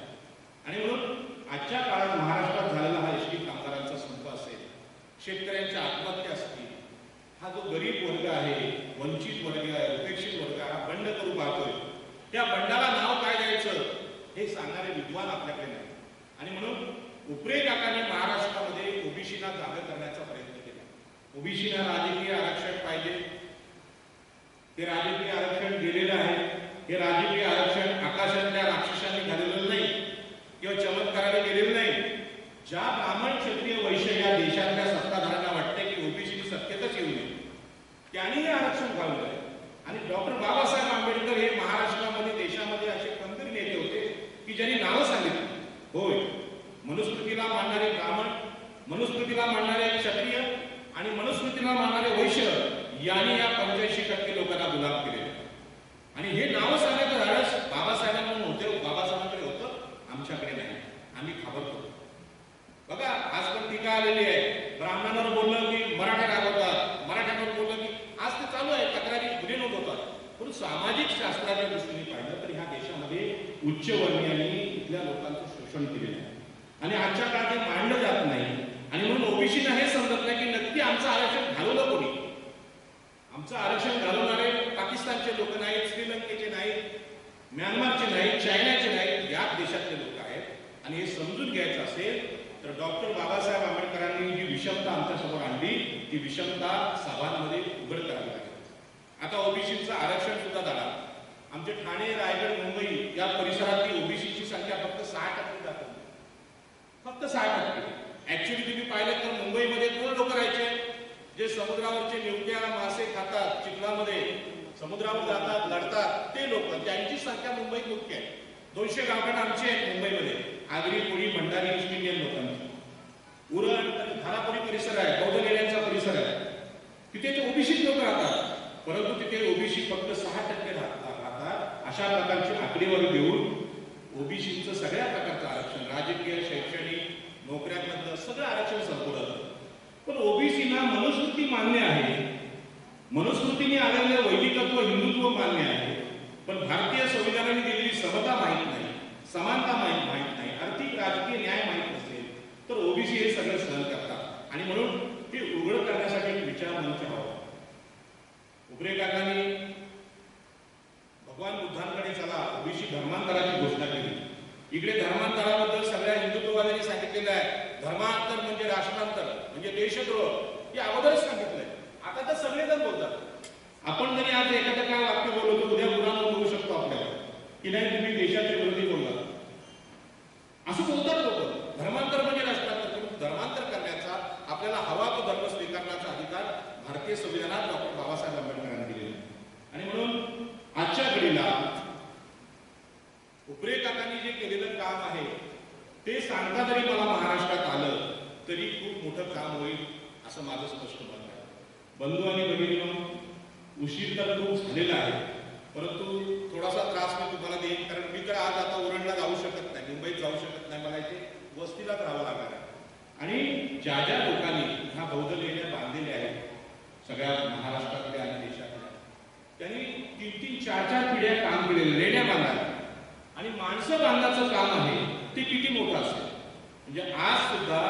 आणि म्हणून आजच्या काळात महाराष्ट्रात झालेला हा आणि म्हणून उपरे काकांनी महाराष्ट्रामध्ये ओबीसीना जागा करण्याचा प्रयत्न केला. ओबीसीना राजकीय आरक्षण पाहिजे, ते राजकीय आरक्षण गेलेलं आहे. हे राजकीय आरक्षण आकाशातल्या राक्षसांनी घालवलेलं नाही किंवा चमत्काराने गेलेलं नाही. ज्या ब्राह्मण क्षत्रिय वैश्य या देशातल्या सत्ताधाऱ्यांना वाटते की ओबीसी सत्तेतच येऊ नये, त्यांनी हे आरक्षण घालवलंय. आणि डॉक्टर बाबासाहेब आंबेडकर हे महाराष्ट्रामध्ये देशामध्ये असे खंबीर नेते होते की ज्यांनी नावं सांगितली. होय, मनुस्मृतीला मानणारे ब्राह्मण, मनुस्मृतीला मानणारे क्षत्रिय आणि मनुस्मृतीला मानणारे वैश्य यांनी या 85% लोकांना गुलाम केले. आणि हे नावं सांगायचं धाडस बाबासाहेबांना होते, बाबासाहेबांकडे होतं, आमच्याकडे नाही. आम्ही घाबरतो. बघा आज पण टीका आलेली आहे. ब्राह्मणांवर बोललं की मराठा रागवतात, मराठ्यांवर बोललं की आज ते चालू आहे, तक्रारी गुन्हे नोंद होतात. पण सामाजिक शास्त्राच्या दृष्टीने पाहिलं तर ह्या देशामध्ये उच्चवर्णीयांनी इथल्या लोकांचं शोषण केलेलं आहे आणि आजच्या काळात हे मांडलं जात नाही. आणि म्हणून ओबीसीना हे समजत नाही की नक्की आमचं आरक्षण घालवलं कोणी. आमचं आरक्षण घालवणारे पाकिस्तानचे लोक नाहीत, श्रीलंकेचे नाहीत, म्यानमारचे नाहीत, चायनाचे नाहीत, याच देशातले लोक आहेत. आणि हे समजून घ्यायचं असेल तर डॉक्टर बाबासाहेब आंबेडकरांनी जी विषमता आमच्यासमोर आणली ती विषमता सभांमध्ये उघड करावी लागेल. आता ओबीसीचं आरक्षण सुद्धा झाला. आमचे ठाणे, रायगड, मुंबई या परिसरातली ओबीसीची संख्या फक्त 6% दाखवली, फक्त 6%. ऍक्च्युअली तुम्ही पाहिलं तर मुंबईमध्ये कोण लोक राहायचे जे समुद्रावरचे निवट्या मासे खातात, चिखलामध्ये समुद्रावर जातात, लढतात, ते लोक, त्यांची संख्या मुंबईत मुख्य आहे. 200 गावठाण आमची आहेत मुंबईमध्ये, आगरी, कोळी, भंडारी, ईस्ट इंडियन लोकांची. उरण, धारापुरी परिसर आहे, बौद्ध लेण्यांचा परिसर आहे, तिथे ते ओबीसी लोक राहतात. परंतु तिथे ओबीसी फक्त 6% राहतात. अशा प्रकारची आकडेवारी देऊन ओबीसीचं सगळ्या प्रकारचं आरक्षण, राजकीय, शैक्षणिक, नोकऱ्यांमधलं सगळं आरक्षण संपवलं. पण ओबीसीना मनुस्मृती मान्य आहे, मनुस्मृतीने आलेलं वैदिकत्व, हिंदुत्व मान्य आहे, पण भारतीय संविधानाने दिलेली समता माहीत नाही, समानता माहीत नाही, आर्थिक राजकीय न्याय माहीत नसेल तर ओबीसी हे सगळं सहन करतात. आणि म्हणून ते उघड करण्यासाठी एक विचार मंच हवा. उपरे काकांनी भगवान बुद्धांकडे चला, ओबीसी धर्मांतराची घोषणा केली. इकडे धर्मांतराबद्दल सगळ्या हिंदुत्ववाद्यांनी सांगितलेलं आहे. धर्मांतर म्हणजे राष्ट्रांतर म्हणजे देशद्रोह, हे अगोदरच सांगितलंय. आता तर सगळेजण बोलतात. आपण जरी आज एखादं काय वाक्य बोललो तर उद्या गुन्हा नोंद होऊ शकतो आपल्याला की नाही तुम्ही देशाचे विरोधी बोलला, असं बोलतात लोक. धर्मांतर म्हणजे राष्ट्रांतर. धर्मांतर करण्याचा, आपल्याला हवा तो धर्म स्वीकारण्याचा अधिकार भारतीय संविधानात डॉक्टर बाबासाहेब आंबेडकरांनी दिलेला आहे. आणि म्हणून आजच्या घडीला उपरे काकांनी जे केलेलं काम आहे ते सांगता जरी मला महाराष्ट्रात आलं तरी खूप मोठं काम होईल असं माझं स्पष्ट मत आहे. बंधू आणि भगिनींनो, उशीर तर खूप झालेला आहे, परंतु थोडासा त्रास मी तुम्हाला देईन, कारण मी तर आज आता उरणला जाऊ शकत नाही, मुंबईत जाऊ शकत नाही, मला इथे वस्तीलाच राहावं लागणार आहे. आणि ज्या ज्या लोकांनी ह्या बौद्ध लेण्या बांधलेल्या आहेत सगळ्या महाराष्ट्रातल्या आणि देशातल्या, त्यांनी 3-3, 4-4 पिढ्या काम केलेलं लेण्या बांधायला. आणि माणसं बांधण्याचं काम आहे ते किती मोठं असेल. म्हणजे आज सुद्धा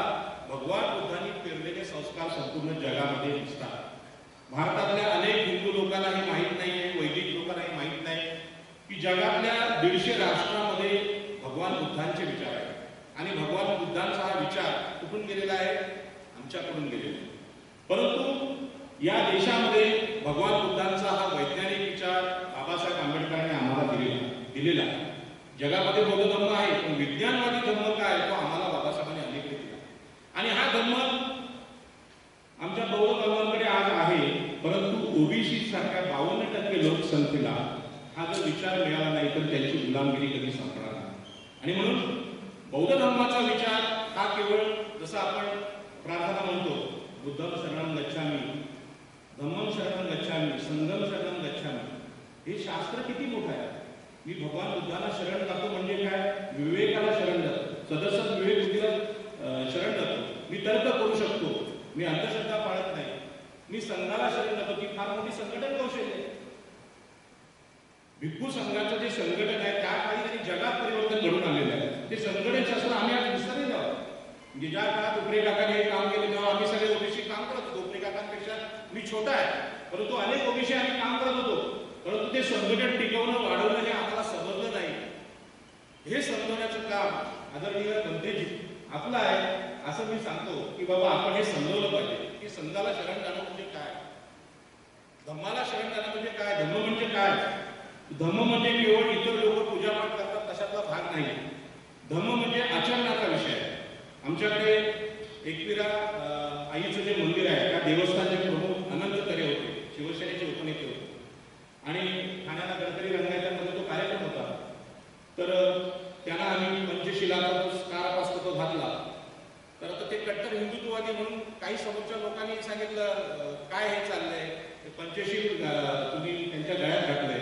भगवान बुद्धांनी पेरलेले संस्कार संपूर्ण जगामध्ये दिसतात. भारतातल्या अनेक हिंदू लोकांना हे माहीत नाही आहे, वैदिक लोकांना हे माहीत नाही की जगातल्या 150 राष्ट्रांमध्ये भगवान बुद्धांचे विचार आहेत. आणि भगवान बुद्धांचा हा विचार कुठून गेलेला आहे? आमच्याकडून गेलेला आहे. परंतु या देशामध्ये भगवान बुद्धांचा हा वैज्ञानिक विचार बाबासाहेब आंबेडकरांनी आम्हाला दिलेला आहे. जगामध्ये बौद्ध धर्म आहे, पण विज्ञानवादी धर्म काय तो आम्हाला बाबासाहेबांनी अलीकडे दिला. आणि हा धर्म आमच्या बौद्ध धर्माकडे आज आहे, परंतु ओबीसी सारख्या 52% लोकसंख्येला हा जर विचार मिळाला नाही तर त्यांची गुलामगिरी कधी संपणार नाही. आणि म्हणून बौद्ध धर्माचा विचार हा केवळ जसं आपण प्रार्थना म्हणतो, बुद्धं शरणं गच्छामि, धम्मं शरणं गच्छामि, संघं शरणं गच्छामि, हे शास्त्र किती मोठं आहे. मी भगवान बुद्धाला शरण जातो म्हणजे काय? विवेकाला शरण जातो, सदसद विवेक बुद्धीला शरण जातो. मी तर्क करू शकतो, मी अंधश्रद्धा पाळत नाही, मी संघाला शरण जातो, ती फार मोठी संघटन कौशल्य आहे. भिक्खू संघाचं जे संघटन आहे त्या काळी त्यांनी जगात परिवर्तन घडून आलेलं आहे. ते संघटन शास्त्र आम्ही आज विसरले जाऊ. म्हणजे ज्या काळात उपरे काकांनी हे काम केले तेव्हा आम्ही सगळे ओबीसी काम करत होतो. उपरे काकांपेक्षा मी छोटा आहे, परंतु अनेक ओबीसी आम्ही काम करत होतो. ते संघटन टिकवणं वाढवणं हे आम्हाला समजलं नाही. हे समजवण्याचं काम आदरणीय बनतेजी आपला आहे असं मी सांगतो की बाबा आपण हे समजवलं पाहिजे की संघाला शरण जाणं म्हणजे काय, धम्माला शरण जाणं म्हणजे काय, धम्म म्हणजे काय. धम्म म्हणजे केवळ इतर लोक पूजापाठ करतात तशातला भाग नाही. धम्म म्हणजे आचरणाचा विषय आहे. आमच्याकडे एकविरा आईचं जे मंदिर आहे त्या देवस्थानचे प्रमुख अनंत तरे होते, शिवसेनेचे उपनेते होते आणि ठाण्याला गडकरी रंगायच्यामध्ये तो कार्यक्रम होता. तर त्यांना आम्ही पंचशिलाचा जो स्कार्फ असतो तो घातला. तर आता ते कट्टर हिंदुत्ववादी म्हणून काही समोरच्या लोकांनी सांगितलं काय हे चाललंय, पंचशील तुम्ही त्यांच्या गळ्यात घातलंय,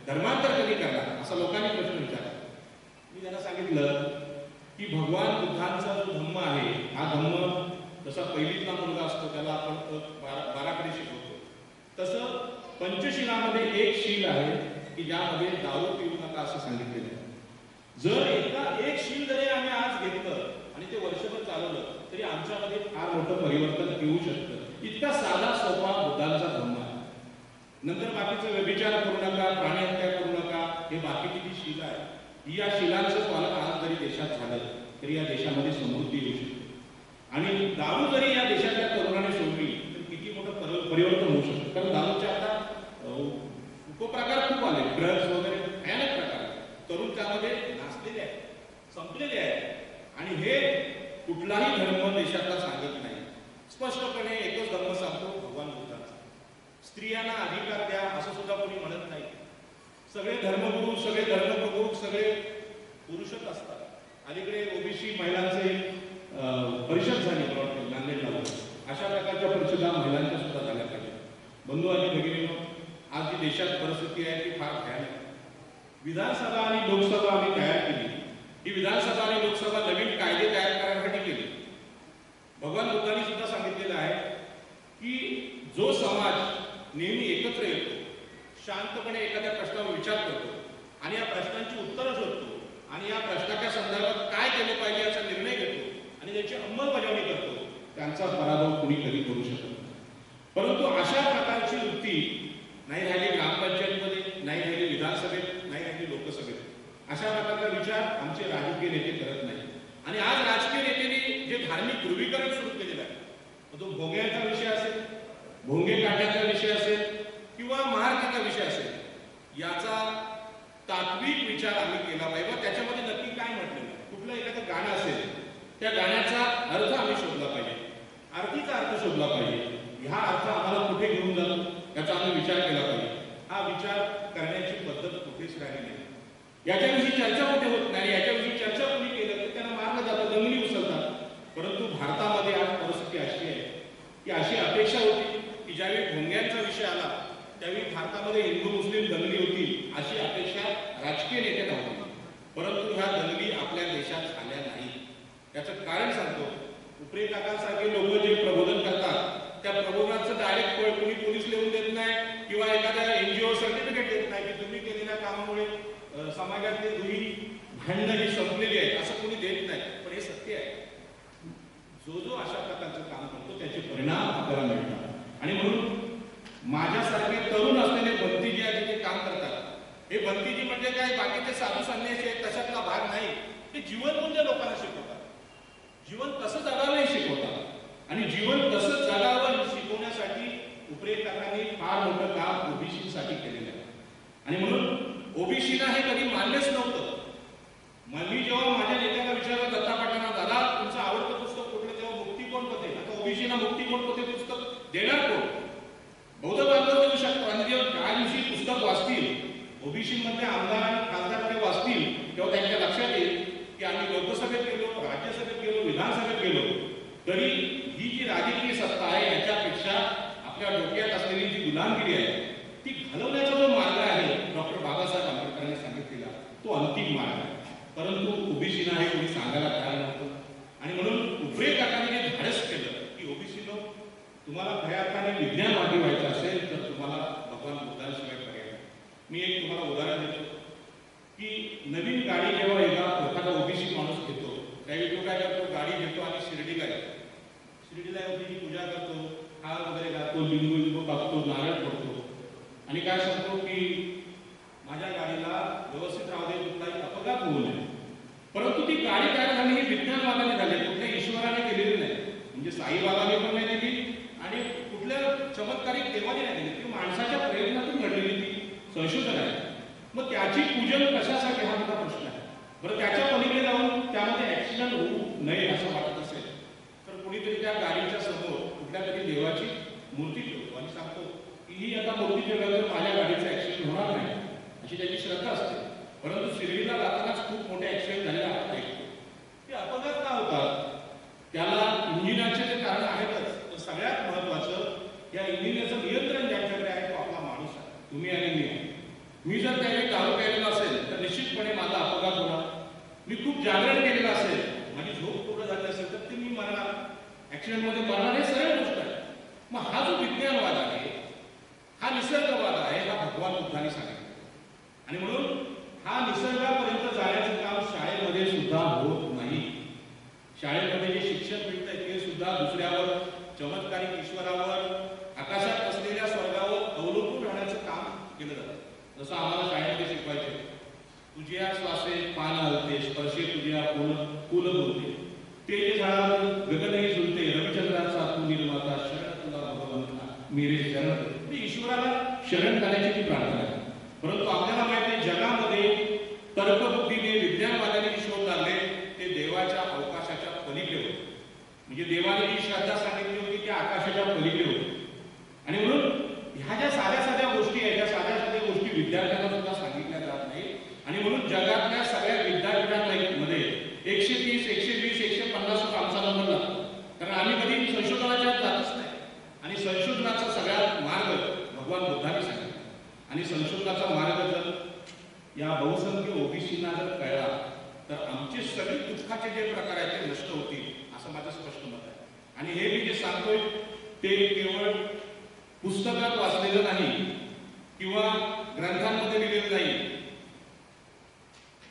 धर्मांतर कधी करणार असा लोकांनी प्रश्न विचारला. मी त्यांना सांगितलं की भगवान बुद्धांचा जो धम्म आहे हा धम्म जसा पहिलीतला मुलगा असतो त्याला आपण बाराकडे शिकवतो, तसं पंचशिलामध्ये एक शील आहे की ज्यामध्ये दारू पिऊ नका असं सांगितलेलं आहे. जर एक शील जरी आम्ही आज घेतलं आणि ते वर्षभर चालवलं तरी आमच्यामध्ये फार मोठं परिवर्तन येऊ शकतं. इतका साधा सोपा बुद्धांचा धम्म आहे. नंतर बाकीचं व्यभिचार करू नका, प्राणीहत्या करू नका, हे बाकीची जी शील आहे ही या शिलांचं पालन आज जरी देशात झालं तरी या देशामध्ये समृद्धी येऊ शकते. आणि दारू जरी या देशातल्या तरुणाने सोडली तर किती मोठं परिवर्तन होऊ शकतं. कारण दारूचे आता उपप्रकार खूप आले, ड्रग्स वगैरे भयानक प्रकार, तरुण त्यामध्ये नाचलेले आहेत, संपलेले आहेत. आणि हे कुठलाही धर्म देशातला सांगत नाही. स्पष्टपणे एकच धर्म सांगतो, भगवान बुद्धांचा. स्त्रियांना अधिकार द्या असं सुद्धा कोणी म्हणत नाही. सगळे धर्मगुरू, सगळे धर्मप्रमुख, सगळे पुरुषच असतात. अलीकडे ओबीसी महिलांचे परिषद झाली नांदेडला. अशा प्रकारच्या परिषदा महिलांच्या सुद्धा झाल्या पाहिजे. बंधू आणि भगिनींनो, आज जी देशात परिस्थिती आहे ती फार भयानक. विधानसभा आणि लोकसभा आम्ही तयार केली. ही विधानसभा आणि लोकसभा नवीन कायदे तयार करण्यासाठी केली. भगवान बुद्धांनी सुद्धा सांगितलेलं आहे की जो समाज नेहमी एकत्र येतो, शांतपणे एखाद्या प्रश्नावर विचार करतो आणि या प्रश्नांची उत्तरं शोधतो आणि या प्रश्नाच्या संदर्भात काय केलं पाहिजे याचा निर्णय घेतो आणि त्याची अंमलबजावणी करतो, त्यांचा पराभव कुणी कधी करू शकत नाही. परंतु अशा प्रकारची वृत्ती नाही राहिली ग्रामपंचायतमध्ये, नाही राहिली विधानसभेत, नाही राहिली लोकसभेत. अशा प्रकारचा विचार आमचे राजकीय नेते करत नाही. आणि आज राजकीय नेत्यांनी जे धार्मिक ध्रुवीकरण सुरू केलेलं आहे, तो भोंग्याचा विषय असेल, भोंगे काढण्याचा विषय असेल किंवा महारतीचा विषय असेल, याचा तात्विक विचार आम्ही केला पाहिजे. त्याच्यामध्ये नक्की काय म्हटलेलं आहे, कुठलं एखादं गाणं असेल त्या गाण्याचा अर्थ आम्ही शोधला पाहिजे, आरतीचा अर्थ शोधला पाहिजे. ह्या अर्थ आम्हाला कुठे घेऊन जातो याचा आम्ही विचार केला पाहिजे. हा विचार करण्याची पद्धत कुठेच राहिली नाही. याच्याविषयी चर्चा कुठे होत नाही. याच्याविषयी चर्चा कोणी केलं तर त्यांना मारलं जातं, दंगली उचलतात. परंतु भारतामध्ये आज परिस्थिती अशी आहे की अशी अपेक्षा होती की ज्यावेळी भोंग्यांचा विषय आला त्यावेळी भारतामध्ये हिंदू मुस्लिम दंगली होती अशी अपेक्षा राजकीय नेत्यांना होती. परंतु ह्या दंगली आपल्या देशात झाल्या नाही. याचं कारण सांगतो. उपरे काकांसारखे लोक जे प्रबोधन करतात त्या प्रबोधनाचं डायरेक्ट फळ कोणी पोलीस लिहून देत नाही किंवा एखाद्या एनजीओ सर्टिफिकेट देत नाही की तुम्ही केलेल्या कामामुळे समाजातली दुही भांडणं ही संपलेली आहेत असं कोणी देत नाही. पण हे सत्य आहे. जो जो अशा प्रकारचं काम करतो त्याचे परिणाम आपल्याला मिळतात. आणि म्हणून माझ्यासारखे तरुण असलेले बंतीजी आज जे काम करतात, हे बंतीजी म्हणजे काय बाकीचे साधू संन्यासी आहेत तशातला भाग नाही. ते जीवन म्हणजे लोकांना शिकवतात, जीवन कसं जगावं हे शिकवतात. आणि जीवन कसं जगावं शिकवण्यासाठी उपरे काकांनी फार मोठं काम ओबीसीसाठी केलेलं आहे. आणि म्हणून ओबीसीला हे कधी मान्यच नव्हतं. मी जेव्हा माझ्या नेत्याला विचारलं दत्ता पाटलांना, दादा तुमचं आवडतं पुस्तक कुठलं, तेव्हा मुक्तिकोण पते, आता ओबीसीला मुक्तिकोण पते पुस्तक देणार कोण? बौद्ध बांधव देऊ शकतो. आणि जेव्हा त्या दिवशी पुस्तक वाचतील, ओबीसी मध्ये आमदार आणि खासदार ते वाचतील, तेव्हा त्यांच्या लक्षात येईल की आम्ही लोकसभेत गेलो, राज्यसभेत गेलो, विधानसभेत गेलो तरी ही जी राजकीय सत्ता आहे याच्यापेक्षा आपल्या डोक्यात असलेली जी गुलामगिरी आहे ती घालवण्याचा जो मार्ग आहे डॉक्टर बाबासाहेब आंबेडकरांनी सांगितलेला तो अंतिम मार्ग आहे. परंतु ओबीसीना हे कोणी सांगायला तयार नव्हतं. आणि म्हणून उपरे काकांनी जे धाडस केलं की ओबीसीनो तुम्हाला खऱ्या अर्थाने विज्ञानवादी व्हायचं असेल तर तुम्हाला भगवान बुद्धांशिवाय पर्याय नाही. मी एक तुम्हाला उदाहरण देतो की नवीन गाडी जेव्हा एखादा ओबीसी माणूस घेतो त्यावेळी तो काय करतो, गाडी घेतो आणि शिर्डीला येतो. शिर्डीला ओबीसी पूजा करतो, हार वगैरे घालतो, लिंबू टाकतो, नारळ फोडतो आणि काय सांगतो की माझ्या गाडीला व्यवस्थित राहू दे, कुठलाही अपघात होऊ नये. परंतु ती गाडी तयार झाली ही विज्ञानवादाने झाली, कुठल्या ईश्वराने केलेली नाही. म्हणजे साईबाबाने पण नाही दिली आणि कुठल्या चमत्कारिक देवाने नाही दिली, ती माणसाच्या प्रयत्नातून घडलेली ती संशोधन आहे. मग त्याची पूजन कशासाठी हा मोठा प्रश्न आहे. बरं, त्याच्या पलीकडे जाऊन त्यामध्ये ऍक्सिडेंट होऊ नये असं वाटत असेल तर कोणीतरी त्या गाडीच्या समोर कुठल्या तरी देवाची मूर्ती ठेवतो आणि सांगतो की ही आता मूर्ती ठेवल्यावर माझ्या गाडीचा ऍक्सिडेंट होणार नाही, अशी त्याची श्रद्धा असते. परंतु शिर्डीला जातानाच खूप मोठे ऍक्सिडेंट झालेले आपण ऐकतो. ते अपघात का होतात, त्याला इंजिनाचे जे कारण आहेतच, तर सगळ्यात महत्वाचं या इंजिनाचं नियंत्रण ज्यांच्याकडे आहे तो आपला माणूस आहे, तुम्ही आणि मी. मी जर त्यावेळी दारू प्यायलेला असेल तर निश्चितपणे माझा अपघात होणार. मी खूप जागरण केलेलं असेल, माझी झोप पूर्ण झाली असेल तर ती मी मरणार, ऍक्सिडेंटमध्ये मरणार, हे सरळ गोष्ट आहे. मग हा जो विज्ञानवाद आहे, हा निसर्गवाद आहे, हा भगवान बुद्धांनी सांगितलं. आणि म्हणून हा निसर्गापर्यंत जाण्याचं काम शाळेमध्ये सुद्धा होत नाही. शाळेमध्ये जे शिक्षण मिळतंय ते सुद्धा दुसऱ्यावर, चमत्कारिक ईश्वरावर, आकाशात असलेल्या स्वर्गावर अवलंबून राहण्याचं काम केलं जातं. जसं आम्हाला शाळेमध्ये शिकवायचे, तुझ्या श्वासे पान हलते, स्पर्शे तुझ्या फुल बोलते, तेज झाडावर गगनही झुलते, रविचंद्राचा तू निर्माता, शरण तुला भगवंता मेरे शरण. ईश्वराला शरण करण्याची ती प्रार्थना आहे. परंतु आपल्याला माहिती आहे जगामध्ये तर्कबुद्धीने, विज्ञानवादाने शोध लागले ते देवाच्या अवकाशाच्या पलीकडे होते. म्हणजे देवाने जी श्रद्धा सांगितली होती ती आकाशाच्या पलीकडे होती. आणि म्हणून ह्या ज्या साध्या साध्या गोष्टी आहेत, त्या साध्या साध्या गोष्टी विद्यार्थ्यांना सुद्धा सांगितल्या जात नाही. आणि म्हणून जगातल्या सगळ्या विद्यापीठांमध्ये 130, 120, 150 आमचा नंबर लागतो. कारण आम्ही कधी संशोधनाच्या जातच नाही. आणि संशोधनाचा सगळ्यात मार्ग भगवान बुद्धांनी सांगितला. आणि संशोधनाचा मार्ग जर या बहुसंख्य ओबीसींना जर कळला तर आमचे सगळे दुःखाचे जे प्रकार आहेत ते नष्ट होतील, असं माझं स्पष्ट मत आहे. आणि हे मी जे सांगतोय ते केवळ पुस्तकात वाचलेलं नाही किंवा ग्रंथांमध्ये लिहिलेलं नाही.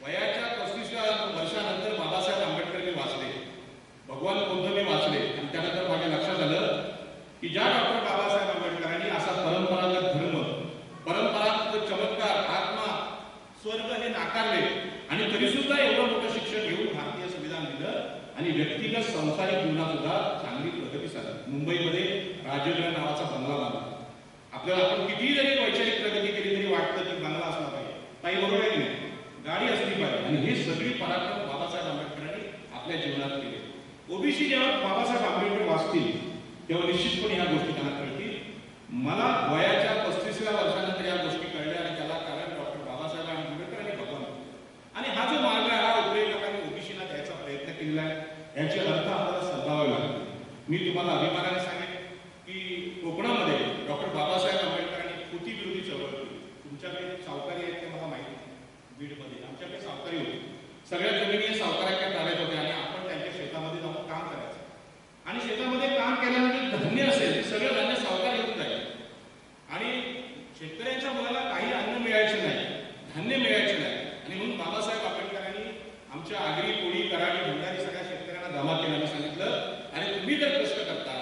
वयाच्या 35व्या वर्षानंतर बाबासाहेब आंबेडकर मी वाचले, भगवान बुद्ध मी वाचले आणि त्यानंतर माझ्या लक्षात आलं की ज्या डॉक्टर बाबासाहेब आंबेडकरांनी असा परंपरागत धर्म, परंपरागत चमत्कार, आत्मा, स्वर्ग हे नाकारले आणि तरी सुद्धा एवढं मोठं शिक्षण घेऊन भारतीय संविधान दिलं आणि व्यक्तिगत संसारिक जीवनात सुद्धा चांगली प्रगती साधली. मुंबईमध्ये राजगृह नावाचा बंगला बांधला. आपल्याला आपण कितीही जरी वैचारिक प्रगती केली तरी वाटतं की बंगला असला पाहिजे, काही बरोबर आहे नाही, गाडी असली पाहिजे. आणि हे सगळी पराक्रम बाबासाहेब आंबेडकरांनी आपल्या जीवनात केले. ओबीसी जेव्हा बाबासाहेब आंबेडकर वाचतील तेव्हा निश्चितपणे ह्या गोष्टी त्यांना कळतील. मला वयाच्या 35व्या वर्षानंतर या गोष्टी कळल्या आणि त्याला कारण डॉक्टर बाबासाहेब आंबेडकर आणि भगवान. आणि हा जो मार्ग आहे हा उपयोजकांनी ओबीसीला द्यायचा प्रयत्न केलेला आहे. याचे अर्थ आपल्याला समजावे लागतील. मी तुम्हाला अभिमानाने सांगेन की कोकणामध्ये डॉक्टर बाबासाहेब आंबेडकरांनी कृती विरोधी चळवळ केली. तुमच्याकडे सावकारी आहेत ते मला माहिती आहे. बीडमध्ये आमच्याकडे सावकारी होते, सगळ्या जमिनी सावकाराच्या ताब्यात होत्या आणि आपण त्यांच्या शेतामध्ये जाऊन काम करायचं. आणि शेतामध्ये काम केल्यानंतर धान्य असेल ते सगळं धान्य सावकार येऊन जाईल आणि शेतकऱ्यांच्या मुलाला काही अन्न मिळायचं नाही, धान्य मिळायचं नाही. आणि म्हणून बाबासाहेब आंबेडकरांनी आमच्या आगरी, कोळी, कराडी, भंडारी सगळ्या शेतकऱ्यांना जमा केलं आणि सांगितलं आणि तुम्ही जर कष्ट करता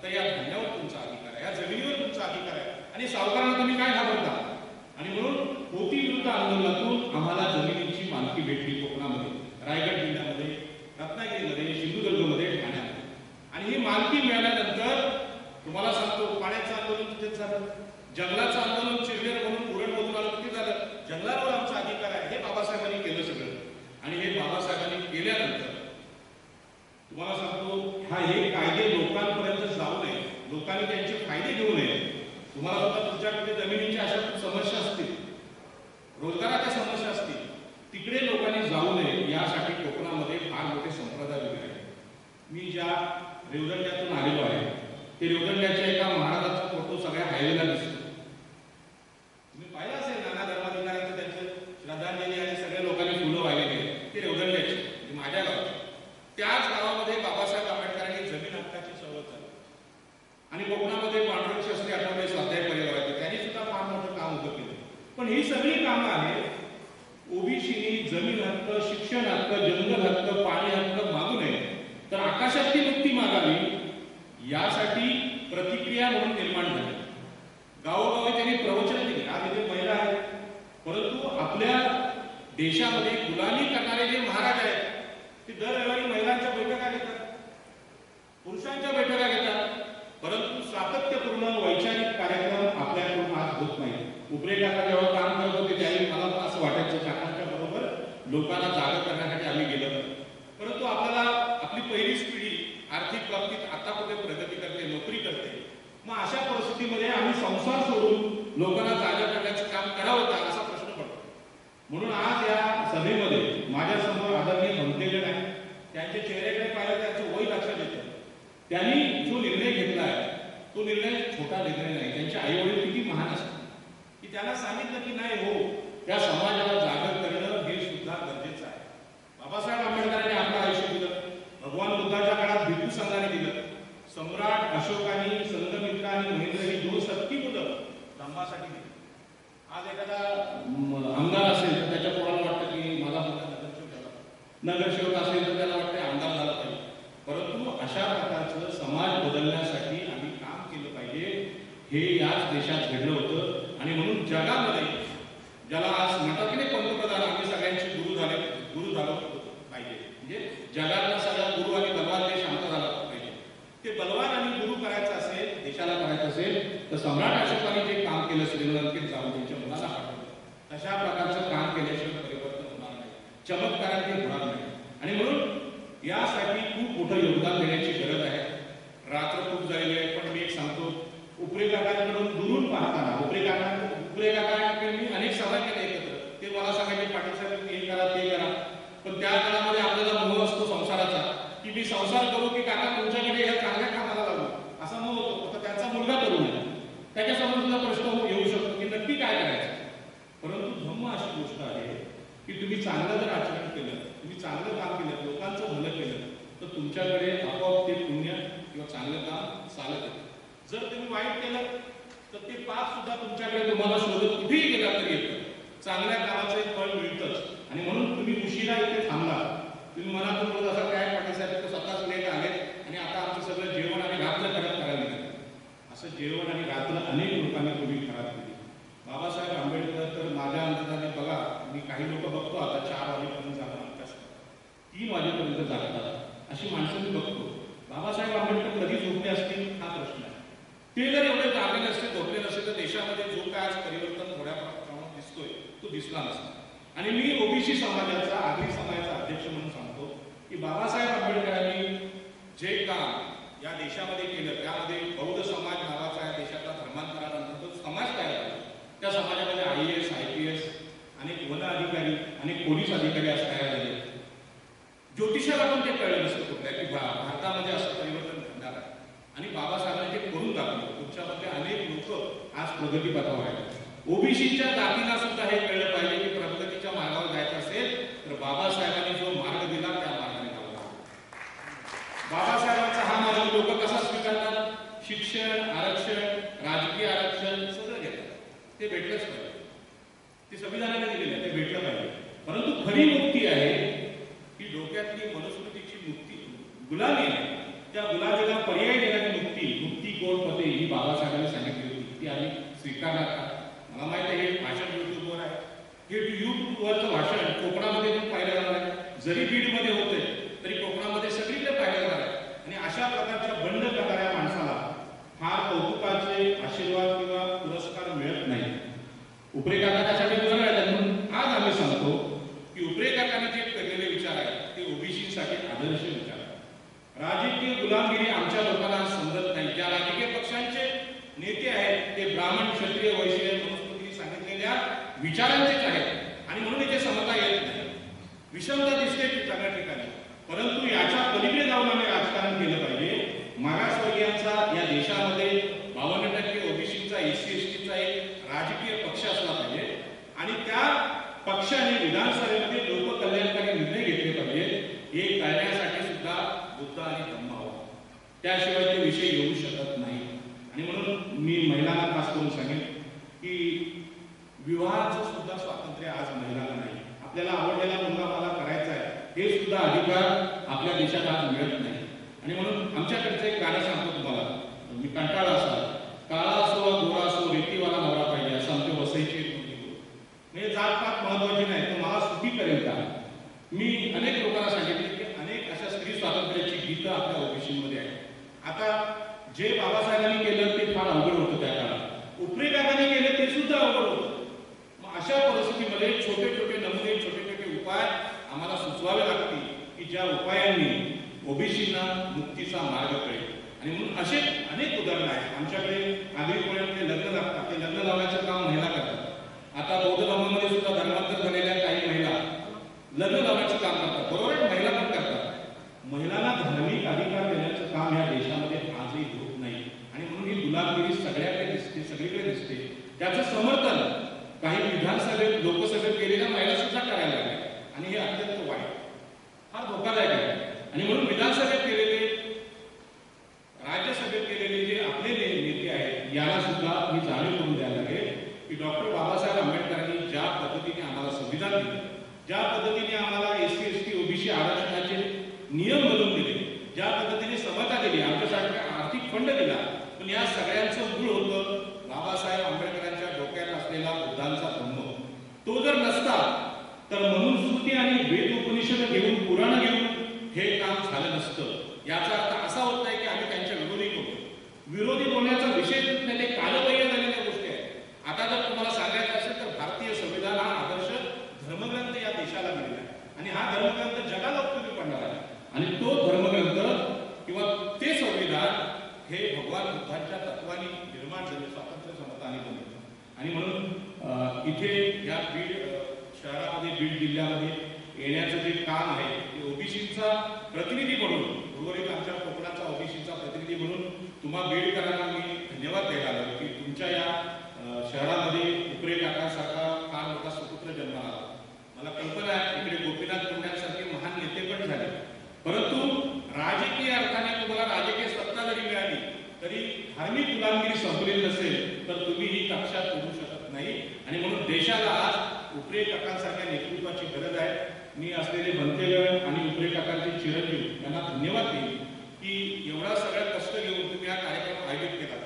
तर या धान्यावर तुमचा अधिकार आहे, या जमिनीवर तुमचा अधिकार आहे आणि सावकारांना तुम्ही काय घाबरता. आणि म्हणून होती विरुद्ध आंदोलनातून आम्हाला जमिनीची मालकी भेटली कोकणामध्ये, रायगड जिल्ह्यामध्ये, रत्नागिरीमध्ये, सिंधुदुर्गमध्ये, ठाण्यामध्ये. आणि ही मालकी मिळाल्यानंतर तुम्हाला सांगतो पाण्याचं आंदोलन तिथेच झालं, जंगलाचं आंदोलन चिरलेर म्हणून उरणमधून आलं तिथे झालं. जंगलावर आमचा अधिकार आहे हे बाबासाहेबांनी केलं सगळं. आणि हे बाबासाहेबांनी केल्यानंतर तुम्हाला सांगतो हे कायदे लोकांपर्यंत जाऊ नये, लोकांनी त्यांचे फायदे घेऊ नये. तुम्हाला सुद्धा तुमच्याकडे जमिनीच्या अशा खूप समस्या असतील, रोजगाराच्या समस्या असतील, तिकडे लोकांनी जाऊ नये यासाठी कोकणामध्ये फार मोठे संप्रदाय वगैरे आहेत. मी ज्या रेवदंड्यातून आलेलो आहे ते रेवदंड्याच्या एका महाराजाचा फोटो सगळ्या हायवेला दिसतो. तुम्ही पाहिलं असेल नाना धर्माधिकाऱ्यांचं त्यांचं श्रद्धांजली आणि सगळ्या लोकांनी फुलं वाहिलेली ते रेवदंड्याचे, म्हणजे माझ्या गावाचे. त्याच गावामध्ये बाबासाहेब आंबेडकरांनी जमीन हक्काची चळवळ चालवली आणि कोकणामध्ये पांडुरंग शास्त्री आठवले स्वाध्याय परिवाराचे त्यांनी सुद्धा फार मोठं काम उभं केलं. पण ही सगळी कामं आहेत ओबीसीनी जमीन हक्क, शिक्षण हक्क, जंगल हक्क, पाणी हक्क मागू नये तर आकाशातली मुक्ती मागावी यासाठी प्रतिक्रिया म्हणून निर्माण झाली. गावोगावी त्यांनी प्रवचन दिली. आज इथे महिला आहेत, परंतु आपल्या देशामध्ये गुलामी करणारे जे महाराज आहेत की दर रविवारी महिलांच्या बैठका घेतात, पुरुषांच्या बैठका घेतात, परंतु सातत्यपूर्ण वैचारिक कार्यक्रम आपल्याकडून आज होत नाही. उपरे काका जेव्हा काम करत होते त्यावेळी मला पण असं वाटायचं काकांच्या बरोबर लोकांना जागा करण्यासाठी आम्ही गेलो, परंतु आपल्याला आपली पहिलीच पिढी आर्थिक बाबतीत आता कुठे प्रगती करते, नोकरी करते, मग अशा परिस्थितीमध्ये आम्ही संसार सोडून लोकांना जागा करण्याचं काम करावं का असा प्रश्न पडतो. म्हणून आज या सभेमध्ये माझ्यासमोर आदरणीय भंतेगड आहे, त्यांच्या चेहऱ्याकडे पाहिलं त्यांचं वय लक्षात येतं. त्यांनी जो निर्णय घेतला आहे तो निर्णय छोटा निर्णय नाही. त्यांचे आई वडील किती महान असतात की त्यांना सांगितलं की नाही हो, त्या समाजाला जागर करणं हे सुद्धा गरजेचं आहे. बाबासाहेब आंबेडकरांनी आपलं आयुष्य दिलं, भगवान बुद्धाच्या काळात भिक्खू संघाने दिलं, सम्राट अशोकानी, संघमित्रा आणि महेंद्र ही दोन सक्की मुलं धम्मासाठी दिली. आज एखादा आमदार असेल तर त्याच्या पोराला वाटतं की माझा मुलगा नगरसेवक असेल तर त्याला वाटतं आमदार झाला पाहिजे. परंतु अशा प्रकारचं समाज बदलण्यासाठी आम्ही काम केलं पाहिजे, हे याच देशात घडलं होतं. आणि म्हणून जगामध्ये ज्याला आज म्हणतात की नाही पंतप्रधान आम्ही सगळ्यांचे गुरु झालो पाहिजे, म्हणजे जगातला सगळा गुरु आणि बलवान देश आमचा झाला पाहिजे. ते बलवान आणि गुरु करायचं असेल, देशाला करायचं असेल तर सम्राट अशोकाने जे काम केलं श्रीलंकेत जाऊन त्यांच्या मुलाला पाठवलं, तशा प्रकारचं काम केल्याशिवाय परिवर्तन होणार नाही, चमत्काराने होणार नाही. आणि म्हणून यासाठी खूप मोठं योगदान देण्याची गरज आहे. रात्र खूप झालेली आहे, पण मी एक सांगतो, उपरे काकांकडून दुरून पाहताना उपरे काकांनी अनेक सभा केल्या एकत्र. ते मला सांगायचे पाटील साहेब हे करा ते करा, पण त्या काळामध्ये आपल्याला मोह असतो संसाराचा की मी संसार करू की काका तुमच्याकडे या चांगल्या कामाला लागू, असा मोह होतो. आता त्यांचा मुलगा करू नये, त्याच्यासमोर सुद्धा प्रश्न येऊ शकतो की नक्की काय करायचं. परंतु धम्म अशी गोष्ट आहे की तुम्ही चांगलं जर आचरण केलं, तुम्ही चांगलं काम केलं, लोकांचं भलं केलं, तर तुमच्याकडे आपोआप ते पुण्य किंवा चांगलं काम चालत येतं. जर तुम्ही वाईट केलं तर ते पाप सुद्धा तुमच्याकडे तुम्हाला शोधत कुठेही गेला तरी येतं. चांगल्या कामाचं एक फळ मिळतंच. आणि म्हणून तुम्ही उशिरा इथे थांबला, तुम्ही मनातून बोलत असा काय पाटील साहेब स्वतःच लेट आले आणि आता आमचं सगळं जेवण आणि रात्र खराब करायला लागलं. असं जेवण आणि रात्र अनेक लोकांनी तुम्ही खराब केली. बाबासाहेब आंबेडकर तर माझ्या अंदाजाने बघा, मी काही लोक बघतो आता 4 वाजेपर्यंत जातात, 3 वाजेपर्यंत जातात अशी माणसं मी बघतो. बाबासाहेब आंबेडकर कधी झोपले असतील हा प्रश्न आहे. ते जर एवढे जागे नसते, झोपले नसते तर देशामध्ये जो काय आज परिवर्तन थोड्या प्रमाणात दिसतोय तो दिसला नसता. आणि मी ओबीसी समाजाचा, आगरी समाजाचा अध्यक्ष म्हणून सांगतो की बाबासाहेब आंबेडकरांनी जे काम या देशामध्ये केलं, त्यामध्ये बौद्ध समाज नावाचा या देशातला धर्मांतरानंतर जो समाज तयार झाला, त्या समाजामध्ये IAS, IPS, अनेक वन अधिकारी, अनेक पोलीस अधिकारी आज तयार झाले. ज्योतिषाला पण ते कळलं नसतं कुठल्या की भारतामध्ये असं परिवर्तन घडणार आहे. आणि बाबासाहेबांनी ते करून दाखवलं. तुमच्यामध्ये अनेक लोक आज प्रगतीपथावर आहेत. ओबीसीच्या जातीला सुद्धा हे कळलं पाहिजे की प्रगतीच्या मार्गावर जायचं असेल तर बाबासाहेबांनी जो मार्ग दिला त्या मार्गाने जावं. बाबासाहेबांचा हा मार्ग लोक कसा स्वीकारतात? शिक्षण, आरक्षण, राजकीय आरक्षण सगळं घेतात. ते भेटलंच पाहिजे, ते संविधानाने दिलेलं आहे, ते भेटलं पाहिजे. परंतु खरी मुक्ती आहे की डोक्यातली मनुस्मृतीची मुक्ती, गुलामी आहे. त्या गुलामीला पर्याय देणारी मुक्ती कोण पते ही बाबासाहेबांनी सांगितली होती, ती आम्ही स्वीकारणार का? मला माहिती आहे हे भाषण युट्यूबवर आहे, हे युट्यूबवरचं भाषण कोकणामध्ये पण पाहिलं जाणार आहे. जरी बीडमध्ये होते तरी कोकणामध्ये सगळीकडे पाहिलं जाणार आहे. आणि अशा प्रकारच्या बंड करणाऱ्या माणसाला फार कौतुकाचे आशीर्वाद किंवा पुरस्कार मिळत नाही. उपरे काका त्यासाठी बरं आहे. म्हणून आज आम्ही सांगतो की उपरे काकांनी जे केलेले विचार आहेत ते ओबीसीसाठी आदर्श विचार आहेत. राजकीय गुलामगिरी आमच्या लोकांना समजत नाही. ज्या राजकीय पक्षांचे नेते आहेत ते ब्राह्मण, क्षत्रिय, वैश्य, मनुस्मृतीने सांगितलेल्या विचारांचेच आहेत आणि म्हणून इथे समता येत नाही. विषमता दिसते सगळ्या ठिकाणी. परंतु याच्या पलीकडे जाऊन आम्ही राजकारण केलं पाहिजे. मागासवर्गीयांचा या देशामध्ये 52% ओबीसीचा, SC STचा एक राजकीय पक्ष असला पाहिजे आणि त्या पक्षाने विधानसभेमध्ये लोककल्याणकारी निर्णय घेतले पाहिजे. हे करण्यासाठी सुद्धा बुद्ध आणि धम्म हवा, त्याशिवाय ते विषय येऊ शकत नाही. आणि म्हणून मी महिलांना खास करून सांगेन की विवाहाचं सुद्धा स्वातंत्र्य आज महिलांना नाही. आपल्याला आवडलेला मुलगा मला करायचा आहे हे सुद्धा अधिकार आपल्या देशात आज मिळत नाही. आणि म्हणून आमच्याकडचं एक गाणं सांगतो तुम्हाला, मी कंटाळा असा, काळा असो गोरा असो रेतीवाला नवरा पाहिजे असं आमच्या वसईची म्हणजे जातपात महत्वाची नाही, तर मला सुखी करेल का? मी अनेक लोकांना सांगितले की बाबासाहेबांनी केलं ते फार अवघड होतं त्या काळात, उपरे काकांनी केलं ते सुद्धा अवघड होतं. मग अशा परिस्थितीमध्ये छोटे छोटे नमुने, छोटे छोटे उपाय आम्हाला सुचवावे लागतील की ज्या उपायांनी ओबीसींना मुक्तीचा मार्ग कळेल. आणि म्हणून असे अनेक उदाहरणं आहेत. आमच्याकडे आगरी कोळ्यांचे लग्न लागतात, ते लग्न लावण्याचं काम महिला करतात. आता बौद्ध धर्मामध्ये सुद्धा धर्मांतर झालेल्या काही महिला लग्न लावण्याचं काम करतात. बरोबर आहे, महिला पण करतात. महिलांना धार्मिक अधिकार देण्याचं काम या देशामध्ये आजही होत नाही. आणि म्हणून ही गुलामगिरी सगळ्याकडे दिसते, सगळीकडे दिसते. त्याचं समर्थन काही विधानसभेत, लोकसभेत गेलेल्या महिला सुद्धा करायला लागल्या. आणि हे अत्यंत वाईट, हा धोकादायक आहे. आणि म्हणून विधानसभेत गेलेले, राज्यसभेत गेलेले जे आपले नेते आहेत, याला सुद्धा ही जाणीव करून द्यायला लागेल की डॉक्टर बाबासाहेब आंबेडकरांनी ज्या पद्धतीने आम्हाला संविधान दिले, ज्या पद्धतीने आम्हाला एससी एसटी ओबीसी आरक्षणाचे नियम बनवून दिले, ज्या पद्धतीने समता दिली, आमच्यासाठी आर्थिक फंड दिला, पण या सगळ्यांचं मूळ होतं बाबासाहेब आंबेडकरांच्या डोक्यात असलेला बुद्धांचा धम्म. तो जर नसता तर मनुस्मृती आणि वेद उपनिषद घेऊन, पुराण घेऊन हे काम झालं नसतं. याचा अर्थ असा होत नाही की आम्ही त्यांच्या विरोधी होतो. विरोधी होण्याचा विषय नाही, ते कालबाह्य झालेल्या गोष्टी आहेत. आता जर तुम्हाला सांगायचं असेल तर भारतीय संविधान हा आदर्श धर्मग्रंथ या देशाला मिळाला आहे. आणि हा धर्मग्रंथ जगाला उपयोगी पडणार आहे. आणि तो धर्मग्रंथ किंवा ते संविधान हे भगवान बुद्धांच्या तत्वानी निर्माण झाले, स्वातंत्र्य, समता आणि बंधुता. आणि म्हणून इथे या बीड शहरामध्ये, बीड जिल्ह्यामध्ये येण्याचं जे काम आहे ते ओबीसीचा प्रतिनिधी म्हणून, उर्वरित आमच्या कोकणाचा ओबीसीचा प्रतिनिधी म्हणून तुम्हा बीडकरांना मी धन्यवाद द्यायला आलो की तुमच्या या शहरामध्ये उपरे काकांसारखा फार मोठा सुपुत्र जन्माला आला. मला कल्पना आहे इकडे गोपीनाथ मुंडेंसारखे महान नेते पण झाले, परंतु राजकीय अर्थाने तुम्हाला राजकीय सत्ता जरी मिळाली तरी धार्मिक गुलामगिरी संपलेली नसेल तर तुम्ही ही कक्षा तोडू शकत नाही. आणि म्हणून देशाला आज उपरे काकांसारख्या नेतृत्वाची गरज आहे. मी असलेले बनतेगड आणि उपरे काकांचे चिरंजीव यांना धन्यवाद देईन की एवढा सगळ्या कष्ट घेऊन तुम्ही हा कार्यक्रम आयोजित केला.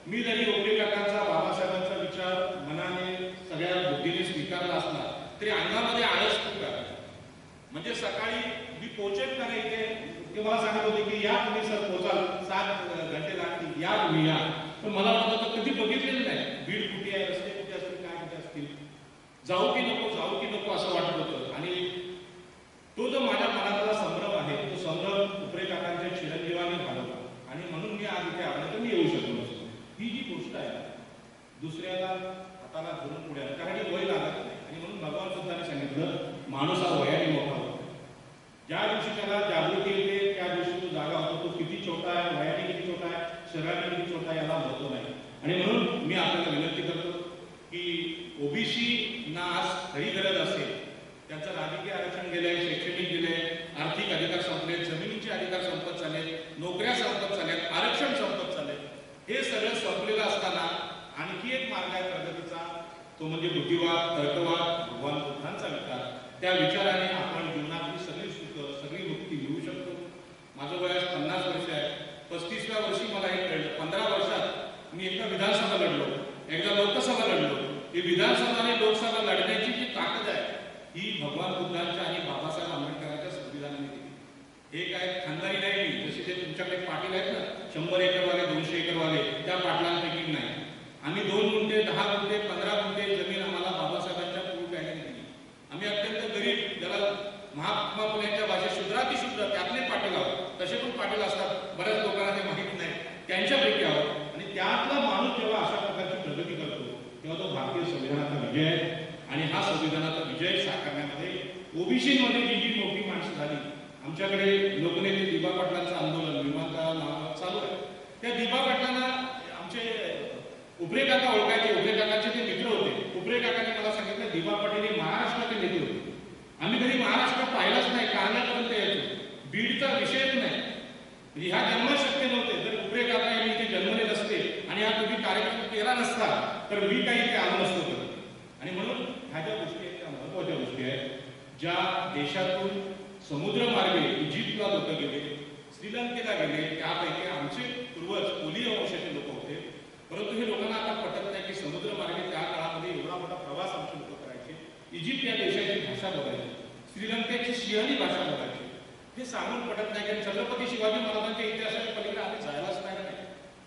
मी जरी उपरे काकांचा, बाबासाहेबांचा विचार मनाने, सगळ्या बुद्धीने स्वीकारला असला तरी अंगामध्ये आळस खूप आहे. म्हणजे सकाळी मी पोहोचेल का नाही ते मला सांगत होते की या तुम्ही सर पोहोचाल, 7 घंटे लागतील, या तुम्ही या. पण मला वाटत होतं कधी बघितलेलं नाही. बीड कुठे आहे, रस्ते कुठे असतील, काय कुठे असतील, जाऊ की नको, जाऊ की नको असं वाटत होतं. आणि तो जो माझ्या मनातला संभ्रम आहे तो संभ्रम उपरे काकांच्या चिरंजीवाने घालवला. आणि म्हणून मी आज इथे आलो तर मी येऊ शकलो नसतो. ही जी गोष्ट आहे दुसऱ्याला हाताला धरून पुढे, कारण ही वय लागत नाही. आणि म्हणून भगवान बुद्धांनी सांगितलं माणूस हा वयाने मोठा होतो. ज्या दिवशी त्याला जागृती येते त्या दिवशी तो जागा होतो. तो किती छोटा आहे, वयाने किती छोटा आहे, शरीराने किती छोटा आहे याला महत्व नाही. आणि म्हणून मी आपल्याला विनंती करतो की ओबीसी ना आज खरी गरज असेल, त्यांचं राजकीय आरक्षण गेलंय, शैक्षणिक गेलंय, आर्थिक अधिकार संपले, जमिनीचे अधिकार संपत चालले, नोकऱ्या संपत चालल्यात, आरक्षण संपत चालले. हे सगळं संपलेलं असताना आणखी एक मार्ग आहे प्रगतीचा, तो म्हणजे बुद्धिवाद, तर्कवाद, भगवान बुद्धांचा विचार. त्या विचाराने आपण जीवनातली सगळी सुख, सगळी मुक्ती मिळवू शकतो. माझं वय 50 वर्ष आहे. 35व्या वर्षी मला हे कळलं. 15 वर्षात मी एकदा विधानसभा लढलो, एकदा लोकसभा लढलो. ही विधानसभा आणि लोकसभा लढण्याची जी ताकद आहे ही भगवान बुद्धांच्या आणि बाबासाहेब आंबेडकरांच्या संविधानाने दिली. हे काय खानदारी नाही, जसे ते तुमच्याकडे पाटील आहेत ना, 100 एकरवाले, 200 एकरवाले, त्या पाटलांपैकी नाही. आम्ही 2 गुंठे, 10 गुंठे, 15 गुंठे जमीन आम्हाला बाबासाहेबांच्या पूर्वजांनी दिली. आम्ही अत्यंत गरीब, ज्याला महात्मा फुलेंच्या भाषेत शूद्रातिशूद्र त्यातले पाटील आहोत. तसे पण पाटील असतात, बऱ्याच लोकांना ते माहीत नाही, त्यांच्यापैकी आहोत. आणि त्यातला माणूस जेव्हा अशा प्रकारची प्रगती करतो तेव्हा तो भारतीय संविधानाचा विजय आहे. आणि हा संविधानाचा विजय साकारण्यामध्ये ओबीसीमध्ये जी जी मोठी माणसं झाली, आमच्याकडे लोकनेते दिबा पाटलांचं आंदोलन विमानतळ नाव चालू आहे. त्या दिबा पाटलांना आमचे उपरे काका ओळखायचे, उपरे काकांचे ते मित्र होते. उपरे काकांनी मला सांगितलं दिबा पाटील हे महाराष्ट्राचे नेते होते. आम्ही कधी महाराष्ट्र पाहिलाच नाही, कारणापर्यंत यायचो, बीडचा विषयच नाही. ह्या जन्म शक्य नव्हते. जर उपरे काका यांनी इथे जन्मले नसते आणि हा तुम्ही कार्यक्रम केला नसता तर मी काही इथे आलो नसतो. आणि म्हणून ह्या ज्या गोष्टी आहेत त्या महत्वाच्या गोष्टी आहेत. ज्या देशातून समुद्रमार्गे इजिप्तला लोक गेले, श्रीलंकेला गेले, त्यापैकी आमचे पूर्वज कोली वंशाचे लोक होते. परंतु हे लोकांना आता पटत नाही की समुद्रमार्गे त्या काळामध्ये एवढा मोठा प्रवास आमचे लोक करायचे. इजिप्त या देशाची भाषा बोलायची, श्रीलंकेची सिंहली भाषा बोलायची. हे सांगून पटत नाही कारण छत्रपती शिवाजी महाराजांच्या इतिहासाच्या पलीकडे आम्ही जायलाच नाही.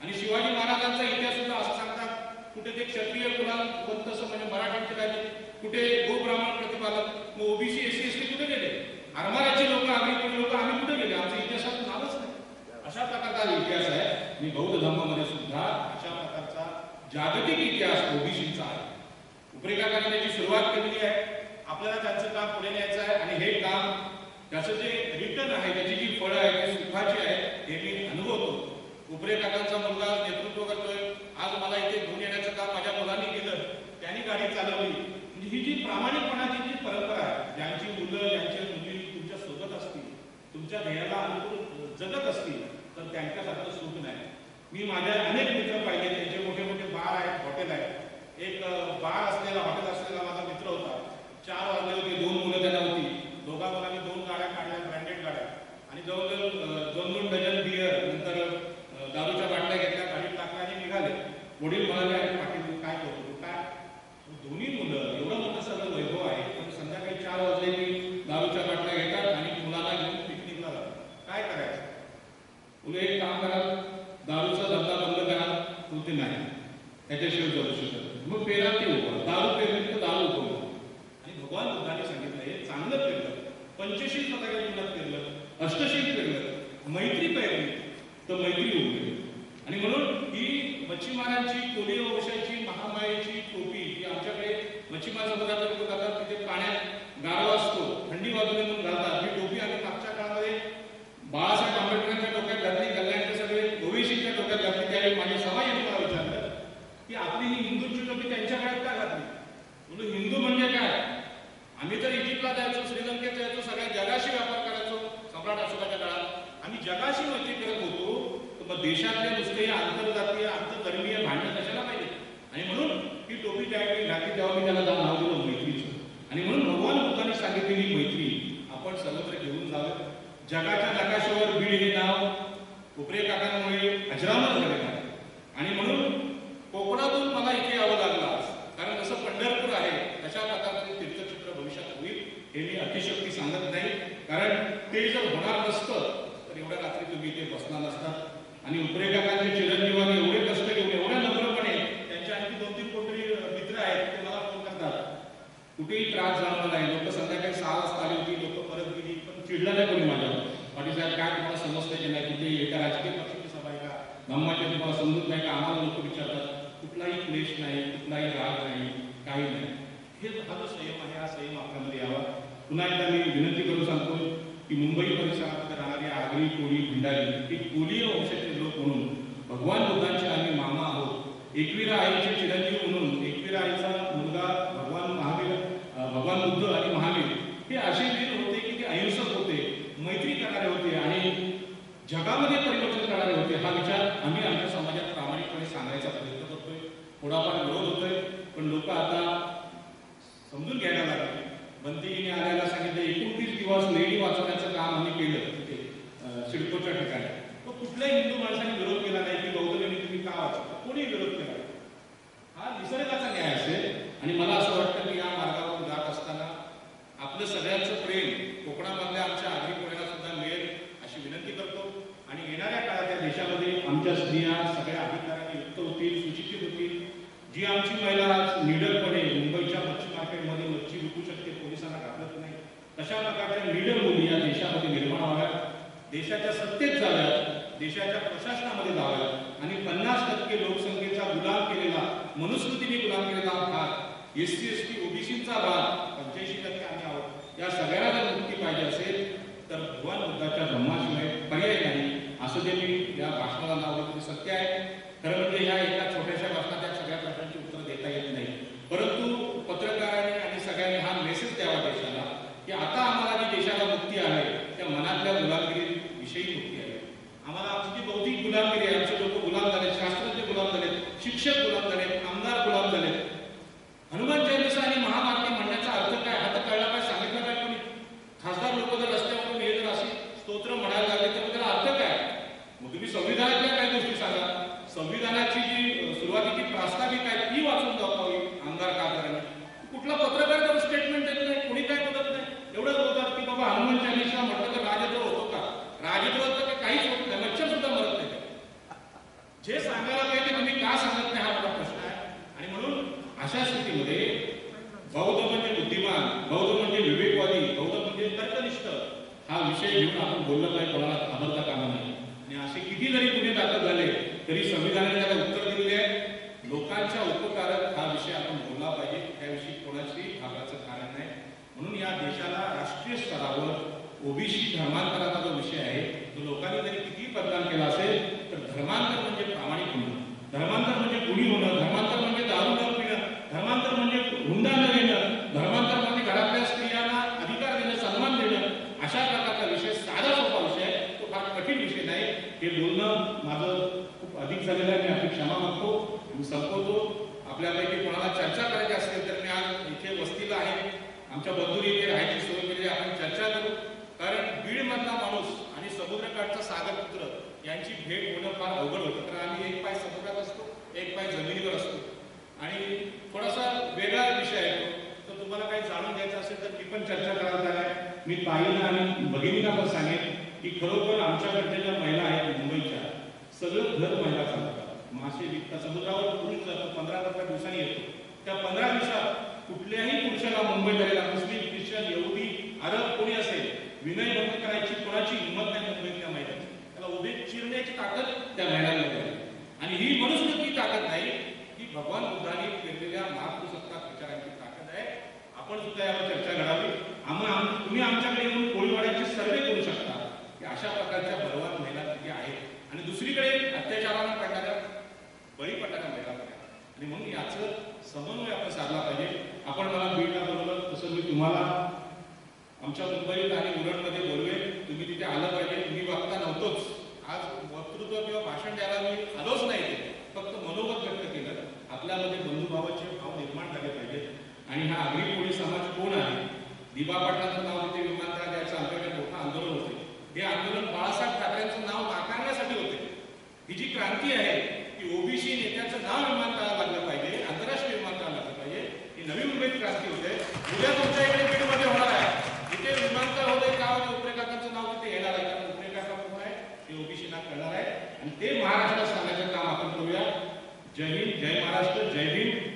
आणि शिवाजी महाराजांचा इतिहास सुद्धा असं सांगतात, कुठे ते क्षत्रिय कुलांत असं म्हणजे मराठ्यांचे राजे, कुठे गोब्राह्मण प्रतिपालक, मग ओबीसी एससी एसटी कुठे गेले, आरमाराचे लोक, आगरी लोक आम्ही कुठे गेले, आमच्या इतिहासात नावच नाही. अशा प्रकारचा इतिहास आहे. आणि बौद्ध धर्मामध्ये सुद्धा अशा प्रकारचा जागतिक इतिहास ओबीसीचा आहे. उपरेकाकांनी त्याची सुरुवात केलेली आहे. आपल्याला त्यांचं काम पुढे न्यायचं आहे आणि हे काम त्याचं जे रिटर्न आहे, त्याची जी फळं आहे ती सुखाची आहे, हे मी अनुभवतो. उपरेकाकांचा मुलगा नेतृत्व करतोय. आज मला इथे घेऊन येण्याचं काम माझ्या मुलांनी केलं, त्यांनी गाडी चालवली. म्हणजे ही जी प्रामाणिकपणाची जी परंपरा आहे, ज्यांची मुलं ज्यांच्या मुली तुमच्या सोबत असतील, तुमच्या ध्येयाला अनुकूल जगत असतील, तर त्यांच्यासारखं सुख नाही. मी माझ्या अनेक मित्र पाहिले, त्यांचे मोठे मोठे बार आहेत, हॉटेल आहेत. एक बार असलेला हॉटेल असलेला माझा मित्र होता. 4 वाजले होते, 2 मुलं त्याला होती. दोघा मुलांनी 2 गाड्या काढल्या, ब्रँडेड गाड्या, आणि जवळजवळ 2 डझन बियर, नंतर दारूच्या बाटल्या घेतल्या, गाडीत टाकल्या आणि निघाले. वडील म्हणाले, अरे पाटील काय करतो काय? दोन्ही मुलं, एवढं मोठं सगळं वैभव आहे, पण संध्याकाळी 4 वाजले की दारूच्या बाटल्या घेतात आणि मुलांना घेऊन पिकनिकला जातात. काय करायचं? मुलं एक काम करा, दारूचा धंदा बंद करा. बोलते नाही, त्याच्याशिवाय जगू शकत. मग पेरा ते उभं, दारू पेरली तर दारू उभं. आणि भगवान बुद्धाने सांगितलं, हे चांगलं पेरलं, पंचशील स्वतःच्या जीवनात पेरलं, अष्टशील पेरलं, मैत्री पेरली तर मैत्री उभी. आणि म्हणून ही मच्छीमारांची, कोळी वंशाची, महामायेची टोपी ही आमच्याकडे मच्छीमार समाजाचे लोक करतात. तिथे पाण्यात गारवा असतो, थंडी वाजून म्हणून घालतात. ही टोपी आम्ही मागच्या काळामध्ये बाळासाहेब आंबेडकरांच्या डोक्यात घातली, कल्याणचे सगळे ओवेसीच्या डोक्यात घातली. त्यावेळी माझे समाजाने मला विचारलं की आपली ही हिंदूंची टोपी त्यांच्या काळात का घातली? म्हणून हिंदू म्हणजे काय? आम्ही तर इजिप्तला जायचो, श्रीलंकेत जायचो, सगळ्या जगाशी व्यापार करायचो. सम्राट अशोकाच्या काळात आम्ही जगाशी मैत्री करत होतो. तर मग देशातले नुसते आंतरजातीय, आंतरधर्मीय भांडणं कशाला पाहिजे? आणि म्हणून ही टोपी त्यावेळी घातली, तेव्हा मी त्याला नाव दिलं मैत्रीचं. आणि म्हणून भगवान बुद्धांनी सांगितलेली मैत्री आपण सर्वत्र घेऊन जावं. जगाच्या नकाशावर बीड हे नाव उपरेकाकांमुळे अजरामर झालेलं आहे. आणि म्हणून कोकणातून मला इथे यावं लागलं आज, कारण जसं पंढरपूर आहे तशा प्रकारचे तीर्थक्षेत्र भविष्यात होईल, हे मी अतिशक्ती सांगत नाही. कारण ते जर होणार नसतं तर एवढ्या रात्री तुम्ही इथे बसणार नसतात. आणि उपरेकाकांचे चिरंजीवाने एवढे कष्ट घेऊन, एवढ्या नम्रपणे, त्यांच्या आणखी 2-3 कोणतरी मित्र आहेत, ते मला फोन करतात, कुठेही त्रास जाणवला नाही. लोक संध्याकाळी 6 वाजता आली होती, लोक परत गेली, पण चिडलं नाही कोणी माझ्यावर. पाटील साहेब काय तुम्हाला समजतं की नाही, कुठे एका राजकीय पक्षाची सभा आहे का, धम्माच्या तुम्हाला समजत नाही का? आम्हाला लोक विचारतात. कुठलाही क्लेश नाही, कुठलाही राग नाही, काही नाही. हे हा जो संयम आहे, हा संयम आपल्यामध्ये यावा. पुन्हा एकदा मी विनंती करून सांगतो की मुंबई परिसरामध्ये राहणारी आगरी, कोळी, भंडारी हे कोळी वंशाचे लोक म्हणून भगवान बुद्धांचे आम्ही मामा आहोत. एकविरा आईचे चिरंजीव म्हणून एकविरा आईचा मुलगा भगवान महावीर, भगवान बुद्ध आणि महावीर हे असे वीर होते की ते अहिंसक होते, मैत्री करणारे होते आणि जगामध्ये परिवर्तन करणारे होते. हा विचार आम्ही आमच्या समाजात प्रामाणिकपणे सांगायचा प्रयत्न करतोय. थोडाफार विरोध होतोय, पण लोक आता समजून घ्यायला लागले. बंदीने आल्याला सांगितलं 29 दिवस लेडी वाचवण्याचं काम आम्ही केलं तिथे सिडकोच्या ठिकाणी. तो कुठल्याही हिंदू माणसाने विरोध केला नाही की बौद्ध लेणी तुम्ही का वाचवता, कोणी विरोध केला. हा निसर्गाचा न्याय असेल. आणि मला असं वाटतं की या मार्गावर जात असताना आपलं सगळ्यांचं प्रेम कोकणामधल्या आमच्या आगरी कोळ्यांना सुद्धा मिळेल अशी विनंती करतो. आणि येणाऱ्या काळात या देशामध्ये आमच्या स्त्रिया सगळ्या अधिकारांनी युक्त होतील, सुशिक्षित होतील. जी आमची महिला निडरपणे मुंबईच्या मच्छी मार्केटमध्ये मच्छी विकू शकते, पोलिसांना घाबरत नाही, तशा प्रकारच्या निडर मुली या देशामध्ये निर्माण व्हाव्यात, देशाच्या सत्तेत जाव्यात, देशाच्या प्रशासनामध्ये जाव्यात. आणि 50% लोकसंख्येचा गुलाम केलेला, मनुस्मृतीने गुलाम केलेला भाग, एससी एसटी ओबीसीचा भाग 85% आम्ही आहोत. या सगळ्याला जर मुक्ती पाहिजे असेल तर भगवान बुद्धाच्या धम्माशिवाय पर्याय नाही, असं जे मी या भाषणाला नाव दिलं ते सत्य आहे. खरं म्हणजे या एका छोट्याशा भाषणात या सगळ्या प्रश्नांची उत्तरं देता येत नाही. परंतु पत्रकारांनी आणि सगळ्यांनी हा मेसेज द्यावा देशाला की आता आम्हाला जी देशाला मुक्ती आहे त्या मनातल्या गुलामगिरी विषयी मुक्ती आहे. आम्हाला आमची जी बौद्धिक गुलामगिरी आहे, आमचे लोक गुलाम झाले, शास्त्रज्ञ गुलाम झाले, शिक्षक गुलाम झाले, आमदार गुलाम झाले. हनुमान जयंती आणि महामार्गी म्हणण्याचा अर्थ काय हा तर कळला काय, सांगितलं काय कोणी? खासदार लोक जर रस्त्यावरून हे जर अशी स्तोत्र म्हणायला लागले तर त्याला अर्थ काय? मग तुम्ही संविधानातल्या काही गोष्टी सांगा. संविधानाची जी सुरुवातीची प्रास्ताविक आहे ती वाचून दाखवावी आमदार खासदारांनी. कुठला पत्रकार तर स्टेटमेंट देत नाही, कोणी काय बोलत नाही. एवढंच बोलतात की बाबा हनुमान चालीसा म्हटलं तर राजद्रोह होतो का? राजद्रोह तर काहीच होत नाही, मच्छर सुद्धा मरत नाही. जे का सांगत नाही हा माझा प्रश्न आहे. आणि म्हणून अशा स्थितीमध्ये बौद्ध म्हणजे बुद्धिमान, बौद्ध म्हणजे विवेकवादी, बौद्ध म्हणजे तर्कनिष्ठ हा विषय घेऊन आपण बोललं पाहिजे, कोणाला घाबरता कामा नाही. आणि असे किती जरी गुन्हे दाखल झाले तरी संविधानाने त्याला उत्तर दिलेले आहे. लोकांच्या उपकारक हा विषय आपण बोलला पाहिजे, त्याविषयी कोणाची घाबराचं कारण नाही. म्हणून या देशाला राष्ट्रीय स्तरावर ओबीसी धर्मांतराचा जो विषय आहे तो लोकांनी जरी किती बदनाम केला असेल तर धर्मांतर म्हणजे प्रामाणिक होणं, धर्मांतर म्हणजे गुढी होणं, धर्मांतर म्हणजे दारू न पिणं, धर्मांतर म्हणजे हुंडा न घेणं, धर्मांतर म्हणजे घरातल्या स्त्रियांना अधिकार देणं, सन्मान देणं, अशा प्रकारचा विषय साधा सोपा विषय आहे, तो फार कठीण विषय नाही. हे बोलणं माझं खूप अधिक झालेलं आहे, मी आपली क्षमा मागतो, मी संपवतो. आपल्यापैकी कोणाला चर्चा करायची असेल तर मी आज इथे वस्तीला आहे, आमच्या बंधुरी इथे राहायची सोय केली, आपण चर्चा करू. कारण बीडमधला माणूस आणि समुद्रकाठचा सागरपुत्र यांची भेट होणं फार अवघड होतं. तर आम्ही एक पाय समुद्रात असतो, एक पाय जमिनीवर असतो आणि थोडासा वेगळा विषय आहे तो. तर तुम्हाला काही जाणून घ्यायचं असेल तर ती पण चर्चा करायला तयार आहे. मी ताईंना आणि भगिनींना पण सांगेन की खरोखर आमच्याकडच्या ज्या महिला आहेत मुंबईच्या, सगळं घर महिला चालवतात. मासे विकतात, समुद्रावर पुरुष जातो, 15-15 दिवसांनी येतो. त्या 15 दिवसात कुठल्याही पुरुषाला मुंबईत आलेला मुस्लिम, ख्रिश्चन, यहुदी, अरब कोणी असेल विनय भंग करायची कोणाची हिंमत नाही मुंबईतल्या महिलांची. त्याला उभे चिरण्याची ताकद त्या महिलांमध्ये आहे. आणि ही मनुष्यत्वाची ताकद नाही, ही भगवान बुद्धांनी केलेल्या मातृसत्ताक विचारांची ताकद आहे. आपण सुद्धा यावर चर्चा घडावी. तुम्ही आमच्याकडे येऊन कोळीवाड्याचे सर्वे करू शकता की अशा प्रकारच्या बलवान महिला तिथे आहेत आणि दुसरीकडे अत्याचाराला पडणाऱ्या बळी पडणाऱ्या महिला आहेत. आणि म्हणून याचं समन्वय आपण साधला पाहिजे. आपण मला बीडला बोलवलं तसं मी तुम्हाला आमच्या मुंबईत आणि उरणमध्ये बोलवेन, तुम्ही तिथे आलं पाहिजे. तुम्ही बघता नव्हतोच, आज वक्तृत्व किंवा भाषण द्यायला मी आलोच नाही, ते फक्त मनोगत व्यक्त केलं. आपल्यामध्ये बंधुभावाचे भाव निर्माण झाले पाहिजेत. आणि हा आगरी कोळी समाज कोण आहे? दिबा पाटलांचं नाव तिथे विमानतळ द्यायचं आमच्याकडे मोठं आंदोलन होते. हे आंदोलन बाळासाहेब ठाकरेंचं नाव नाकारण्यासाठी होते. ही जी क्रांती आहे की ओबीसी नेत्याचं नाव विमानतळाला लागलं पाहिजे, आंतरराष्ट्रीय विमानतळाला लागलं पाहिजे, ही नवी मुंबईत क्रांती होते. उद्या तुमच्या इकडे बीडमध्ये होणार आहे, इथे विमानतळ होते का उपरे काकांचं नाव तिथे येणार आहे, कारण उपरे काका कोण आहे ते ओबीसीना कळणार आहे. आणि ते महाराष्ट्रात सांगण्याचं काम आपण करूया. जय हिंद, जय महाराष्ट्र, जय भीम.